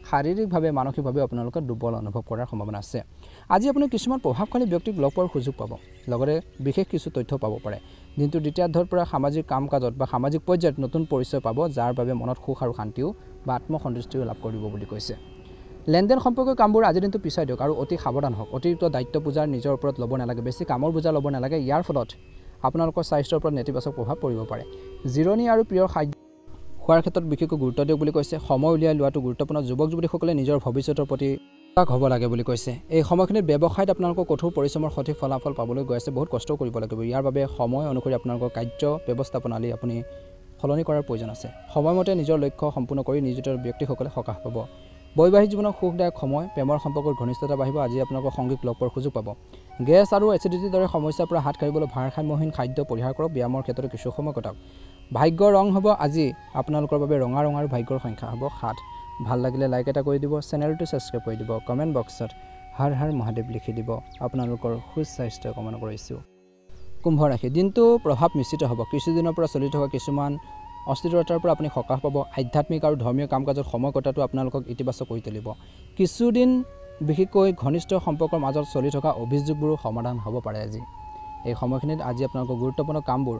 শাৰীৰিকভাৱে মানসিকভাৱে আপোনালোকে দুৰ্বল অনুভৱ কৰাৰ সম্ভাৱনা আছে। আজি আপুনি কিছুমান প্ৰভাৱশালী ব্যক্তিক লগ পোৱাৰ সুযোগ পাব। লগতে বিশেষ কিছু তথ্য পাব পাৰে। দিনটোৰ দ্বিতীয়াৰ্ধৰ পৰা সামাজিক কাম কাজত বা সামাজিক পৰ্যায়ত নতুন পৰিচয় পাব, যাৰ বাবে মনত সুখ আৰু শান্তিও বা আত্মসন্তুষ্টিও লাভ কৰিব বুলি কৈছে। লেনদেন সম্পৰ্কীয় কামবোৰ আজিৰ দিনটো পিছুৱাই দিয়ক আৰু অতি সাৱধান হওক। অতিৰিক্ত দায়িত্ব পূজাৰ নিজৰ ওপৰত ল'ব নালাগে। বেছি কামৰ বোজা ল'ব নালাগে। ইয়াৰ ফলত আপোনালোকৰ স্বাস্থ্যৰ ওপৰত নেতিবাচক প্ৰভাৱ পৰিব পাৰে। জিৰণি আৰু প্ৰিয় খাদ্য খোৱাৰ ক্ষেত্ৰত বিশেষকৈ গুৰুত্ব দিয়ক বুলি কৈছে। সময় উলিয়াই লোৱাটো গুৰুত্বপূৰ্ণ। যুৱক যুৱতীসকলে নিজৰ ভৱিষ্যতৰ প্ৰতি সজাগ হ'ব লাগে বুলি কৈছে। এই সময়খিনিত ব্যৱসায়ত আপোনালোকৰ কঠোৰ পৰিশ্ৰমৰ সঠিক ফলাফল পাবলৈ গৈ আছে। বহুত কষ্টও কৰিব লাগিব। ইয়াৰ বাবে সময় অনুসৰি আপোনালোকৰ কাৰ্য ব্যৱস্থাপনালী আপুনি সলনি কৰাৰ প্ৰয়োজন আছে। সময়মতে নিজৰ লক্ষ্য সম্পূৰ্ণ কৰি নিয়োজিত ব্যক্তিসকলে সকাহ পাব। বৈবাহিক জীৱনৰ সুখদায়ক সময়। প্ৰেমৰ সম্পৰ্কৰ ঘনিষ্ঠতা বাঢ়িব। আজি আপোনালোকৰ সংগীক লগ পোৱাৰ সুযোগ পাব। গেছ আৰু এচিডিটিৰ দৰে সমস্যাৰ পৰা হাত সাৰিবলৈ ভাৰসাম্যহীন খাদ্য পৰিহাৰ কৰক। ব্যায়ামৰ ক্ষেত্ৰত কিছু সময় কটাওক। ভাগ্যৰ ৰং হ'ব আজি আপোনালোকৰ বাবে ৰঙা ৰং আৰু ভাগ্যৰ সংখ্যা হ'ব 7। ভাল লাগিলে লাইক এটা কৰি দিব। চেনেলটো ছাবস্ক্ৰাইব কৰি দিব। কমেণ্ট বক্সত হৰ হৰ মহাদেৱ লিখি দিব। আপোনালোকৰ সুস্বাস্থ্য কামনা কৰিছোঁ। কুম্ভ ৰাশি। দিনটো প্ৰভাৱ নিশ্চিত হ'ব। কিছুদিনৰ পৰা চলি থকা কিছুমান অস্থিৰতাৰ পৰা আপুনি সকাহ পাব। আধ্যাত্মিক আৰু ধৰ্মীয় কাম কাজত সময় কটাটো আপোনালোকক ইতিবাচক কৰি তুলিব। কিছুদিন বিশেষকৈ ঘনিষ্ঠ সম্পৰ্কৰ মাজত চলি থকা অভিযোগবোৰো সমাধান হ'ব পাৰে আজি। এই সময়খিনিত আজি আপোনালোকৰ গুৰুত্বপূৰ্ণ কামবোৰ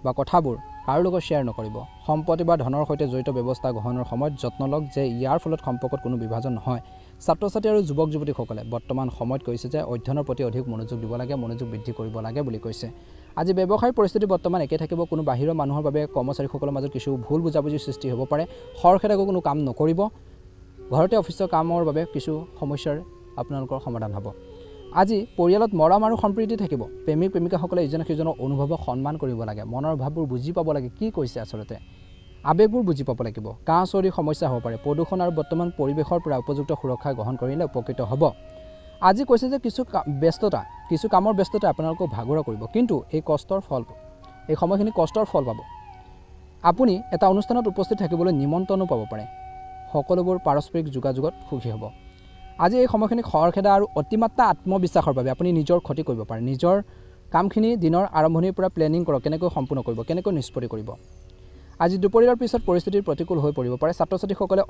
বা কথাবোৰ কাৰো লগত শ্বেয়াৰ নকৰিব। সম্পত্তি বা ধনৰ সৈতে জড়িত ব্যৱস্থা গ্ৰহণৰ সময়ত যত্ন লওক যে ইয়াৰ ফলত সম্পৰ্কত কোনো বিভাজন নহয়। ছাত্ৰ ছাত্ৰী আৰু যুৱক যুৱতীসকলে বৰ্তমান সময়ত কৈছে যে অধ্যয়নৰ প্ৰতি অধিক মনোযোগ দিব লাগে, মনোযোগ বৃদ্ধি কৰিব লাগে বুলি কৈছে। আজি ব্যৱসায়িক পৰিস্থিতি বৰ্তমান একে থাকিব। কোনো বাহিৰৰ মানুহৰ বাবে কৰ্মচাৰীসকলৰ মাজত কিছু ভুল বুজাবুজিৰ সৃষ্টি হ'ব পাৰে। খৰখেদাকৈ কোনো কাম নকৰিব। ঘৰতে অফিচৰ কামৰ বাবে কিছু সমস্যাৰ আপোনালোকৰ সমাধান হ'ব। আজি পৰিয়ালত মৰম আৰু সম্প্ৰীতি থাকিব। প্ৰেমিক প্ৰেমিকাসকলে ইজনে সিজনৰ অনুভৱক সন্মান কৰিব লাগে। মনৰ ভাৱবোৰ বুজি পাব লাগে। কি কৈছে আচলতে আৱেগবোৰ বুজি পাব লাগিব। কাহ চৰ্দিৰ সমস্যা হ'ব পাৰে। প্ৰদূষণ আৰু বৰ্তমান পৰিৱেশৰ পৰা উপযুক্ত সুৰক্ষা গ্ৰহণ কৰিলে উপকৃত হ'ব। আজি কৈছে যে কিছু কামৰ ব্যস্ততা আপোনালোকক ভাগৰুৱা কৰিব, কিন্তু এই সময়খিনি কষ্টৰ ফল পাব। আপুনি এটা অনুষ্ঠানত উপস্থিত থাকিবলৈ নিমন্ত্ৰণো পাব পাৰে। সকলোবোৰ পাৰস্পৰিক যোগাযোগত সুখী হ'ব। আজি এই সময়খিনি খৰখেদা আৰু অতিমাত্ৰা আত্মবিশ্বাসৰ বাবে আপুনি নিজৰ ক্ষতি কৰিব পাৰে। নিজৰ কামখিনি দিনৰ আৰম্ভণিৰ পৰা প্লেনিং কৰক। কেনেকৈ সম্পূৰ্ণ কৰিব, কেনেকৈ নিষ্পত্তি কৰিব। আজি দুপৰীয়াৰ পিছত পৰিস্থিতিৰ প্ৰতিকূল হৈ পৰিব পাৰে। ছাত্ৰ ছাত্ৰীসকলে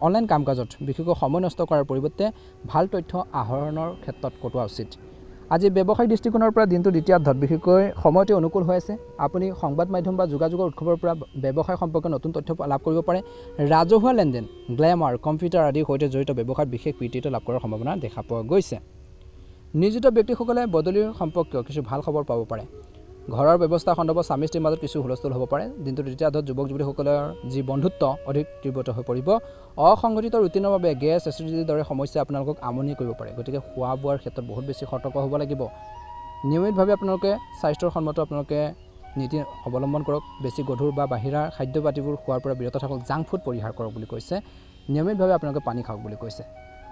অনলাইন কাম কাজত বিশেষকৈ সময় নষ্ট কৰাৰ পৰিৱৰ্তে ভাল তথ্য আহৰণৰ ক্ষেত্ৰত কটোৱা উচিত। আজি ব্যৱসায়িক দৃষ্টিকোণৰ পৰা দিনটো দ্বিতীয়াৰ্ধত বিশেষকৈ সময়তে অনুকূল হৈ আছে। আপুনি সংবাদ মাধ্যম বা যোগাযোগৰ উৎসৱৰ পৰা ব্যৱসায় সম্পৰ্কে নতুন তথ্য লাভ কৰিব পাৰে। ৰাজহুৱা লেনদেন, গ্লেমাৰ, কম্পিউটাৰ আদিৰ সৈতে জড়িত ব্যৱসায়ত বিশেষ কৃতিত্ব লাভ কৰাৰ সম্ভাৱনা দেখা পোৱা গৈছে। নিয়োজিত ব্যক্তিসকলে বদলিৰ সম্পৰ্কীয় কিছু ভাল খবৰ পাব পাৰে। ঘৰৰ ব্যৱস্থা সন্দৰ্ভত স্বামী স্ত্ৰীৰ মাজত কিছু হুলস্থুল হ'ব পাৰে। দিনটোৰ দ্বিতীয়াৰ্ধত যুৱক যুৱতীসকলৰ যি বন্ধুত্ব অধিক তীব্ৰত হৈ পৰিব। অসংগঠিত ৰুটিনৰ বাবে গেছ এচিডিটিৰ দৰে সমস্যা আপোনালোকক আমনি কৰিব পাৰে। গতিকে খোৱা বোৱাৰ ক্ষেত্ৰত বহুত বেছি সতৰ্ক হ'ব লাগিব। নিয়মিতভাৱে আপোনালোকে স্বাস্থ্যৰ সন্মত নীতি অৱলম্বন কৰক। বেছি গধুৰ বা বাহিৰা খাদ্য পাতিবোৰ খোৱাৰ পৰা বিৰত থাকক। জাংক ফুড পৰিহাৰ কৰক বুলি কৈছে। নিয়মিতভাৱে আপোনালোকে পানী খাওক বুলি কৈছে।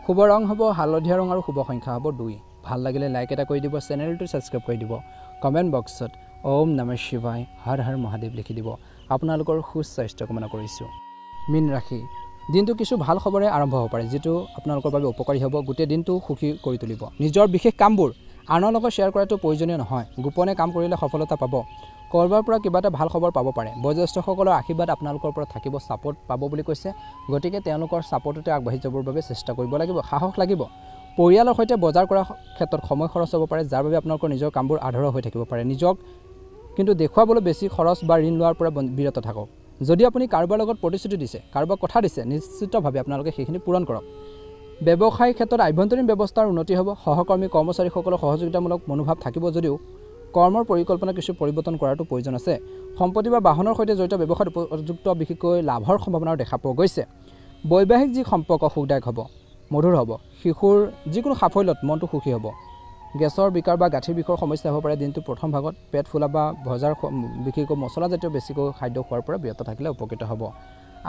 শুভ ৰং হ'ব হালধীয়া ৰং আৰু শুভ সংখ্যা হ'ব 2। ভাল লাগিলে লাইক এটা কৰি দিব। চেনেলটো ছাবস্ক্ৰাইব কৰি দিব। কমেণ্ট বক্সত ওম নমঃ শিৱায় হৰ হৰ মহাদেৱ লিখি দিব। আপোনালোকৰ সুস্বাস্থ্য কামনা কৰিছোঁ। মীন ৰাশি। দিনটো কিছু ভাল খবৰে আৰম্ভ হ'ব পাৰে, যিটো আপোনালোকৰ বাবে উপকাৰী হ'ব। গোটেই দিনটো সুখী কৰি তুলিব। নিজৰ বিশেষ কামবোৰ আনৰ লগত শ্বেয়াৰ কৰাটো প্ৰয়োজনীয় নহয়। গোপনে কাম কৰিলে সফলতা পাব। ক'ৰবাৰ পৰা কিবা এটা ভাল খবৰ পাব পাৰে। বয়োজ্যেষ্ঠসকলৰ আশীৰ্বাদ আপোনালোকৰ ওপৰত থাকিব। ছাপোৰ্ট পাব বুলি কৈছে। গতিকে তেওঁলোকৰ ছাপোৰ্টতে আগবাঢ়ি যাবৰ বাবে চেষ্টা কৰিব লাগিব। সাহস লাগিব। পৰিয়ালৰ সৈতে বজাৰ কৰাৰ ক্ষেত্ৰত সময় খৰচ হ'ব পাৰে, যাৰ বাবে আপোনালোকৰ নিজৰ কামবোৰ আধৰুৱা হৈ থাকিব পাৰে। নিজক কিন্তু দেখুৱাবলৈ বেছি খৰচ বা ঋণ লোৱাৰ পৰা বিৰত থাকক। যদি আপুনি কাৰোবাৰ লগত প্ৰতিশ্ৰুতি দিছে, কাৰোবাক কথা দিছে, নিশ্চিতভাৱে আপোনালোকে সেইখিনি পূৰণ কৰক। ব্যৱসায়িক ক্ষেত্ৰত আভ্যন্তৰীণ ব্যৱস্থাৰ উন্নতি হ'ব। সহকৰ্মী কৰ্মচাৰীসকলৰ সহযোগিতামূলক মনোভাৱ থাকিব যদিও কৰ্মৰ পৰিকল্পনা কিছু পৰিৱৰ্তন কৰাটো প্ৰয়োজন আছে। সম্পত্তি বা বাহনৰ সৈতে জড়িত ব্যৱসায়ত উপযুক্ত বিশেষকৈ লাভৰ সম্ভাৱনাও দেখা পোৱা গৈছে। বৈবাহিক যি সম্পৰ্ক সুখদায়ক হ'ব, মধুৰ হ'ব। শিশুৰ যিকোনো সাফল্যত মনটো সুখী হ'ব। গেছৰ বিকাৰ বা গাঁঠিৰ বিষৰ সমস্যা হ'ব পাৰে। দিনটো প্ৰথম ভাগত পেট ফুলা বা ভজাৰ বিশেষকৈ মছলাজাতীয় বেছিকৈ খাদ্য খোৱাৰ পৰা বিৰত থাকিলে উপকৃত হ'ব।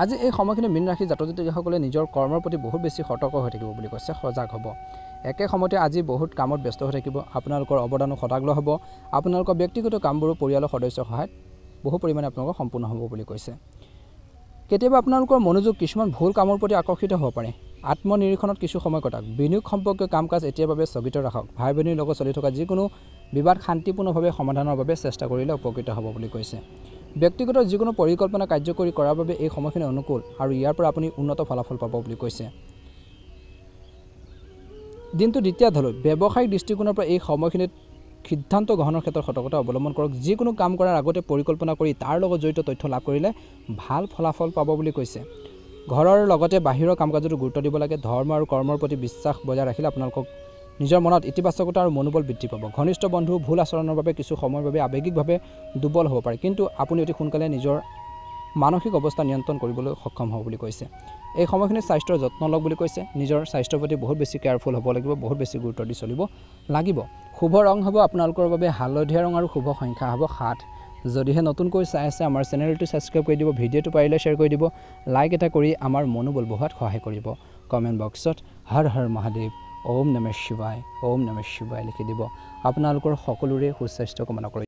আজি এই সময়খিনি মীন ৰাশি জাতক-জাতিকাসকলে নিজৰ কৰ্মৰ প্ৰতি বহুত বেছি সতৰ্ক হৈ থাকিব বুলি কৈছে, সজাগ হ'ব। একে সময়তে আজি বহুত কামত ব্যস্ত হৈ থাকিব। আপোনালোকৰ অৱদানো সদাগ্ৰ হ'ব। আপোনালোকৰ ব্যক্তিগত কামবোৰো পৰিয়ালৰ সদস্যৰ সহায়ত বহু পৰিমাণে আপোনালোকৰ সম্পূৰ্ণ হ'ব বুলি কৈছে। কেতিয়াবা আপোনালোকৰ মনোযোগ কিছুমান ভুল কামৰ প্ৰতি আকৰ্ষিত হ'ব পাৰে। আত্মনিৰীক্ষণত কিছু সময় কটাওক। বিনিয়োগ সম্পৰ্কীয় কাম কাজ এতিয়াৰ বাবে স্থগিত ৰাখক। ভাই ভনীৰ লগত চলি থকা যিকোনো বিবাদ শান্তিপূৰ্ণভাৱে সমাধানৰ বাবে চেষ্টা কৰিলে উপকৃত হ'ব বুলি কৈছে। ব্যক্তিগত যিকোনো পৰিকল্পনা কাৰ্যকৰী কৰাৰ বাবে এই সময়খিনি অনুকূল আৰু ইয়াৰ পৰা আপুনি উন্নত ফলাফল পাব বুলি কৈছে। দিনটো দ্বিতীয়াৰ্ধলৈ ব্যৱসায়িক দৃষ্টিকোণৰ পৰা এই সময়খিনিত সিদ্ধান্ত গ্ৰহণৰ ক্ষেত্ৰত সতৰ্কতা অৱলম্বন কৰক। যিকোনো কাম কৰাৰ আগতে পৰিকল্পনা কৰি তাৰ লগত জড়িত তথ্য লাভ কৰিলে ভাল ফলাফল পাব বুলি কৈছে। ঘৰৰ লগতে বাহিৰৰ কাম কাজতো গুৰুত্ব দিব লাগে। ধৰ্ম আৰু কৰ্মৰ প্ৰতি বিশ্বাস বজাই ৰাখিলে আপোনালোকক নিজৰ মনত ইতিবাচকতা আৰু মনোবল বৃদ্ধি পাব। ঘনিষ্ঠ বন্ধু ভুল আচৰণৰ বাবে কিছু সময়ৰ বাবে আৱেগিকভাৱে দুৰ্বল হ'ব পাৰে, কিন্তু আপুনি অতি সোনকালে নিজৰ মানসিক অৱস্থা নিয়ন্ত্ৰণ কৰিবলৈ সক্ষম হ'ব বুলি কৈছে। এই সময়খিনিত স্বাস্থ্যৰ যত্ন লওক বুলি কৈছে। নিজৰ স্বাস্থ্যৰ প্ৰতি বহুত বেছি কেয়াৰফুল হ'ব লাগিব, বহুত বেছি গুৰুত্ব দি চলিব লাগিব। শুভ ৰং হ'ব আপোনালোকৰ বাবে হালধীয়া ৰং আৰু শুভ সংখ্যা হ'ব 7। যদিহে নতুনকৈ চাই আছে আমাৰ চেনেলটো ছাবস্ক্ৰাইব কৰি দিব, ভিডিঅ'টো পাৰিলে শ্বেয়াৰ কৰি দিব, লাইক এটা কৰি আমাৰ মনোবল বঢ়োৱাত সহায় কৰিব। কমেণ্ট বক্সত হৰ হৰ মহাদেৱ, ওম নমঃ শিৱায়, ওম নমঃ শিৱায় লিখি দিব। আপোনালোকৰ সকলোৰে সুস্বাস্থ্য কামনা কৰি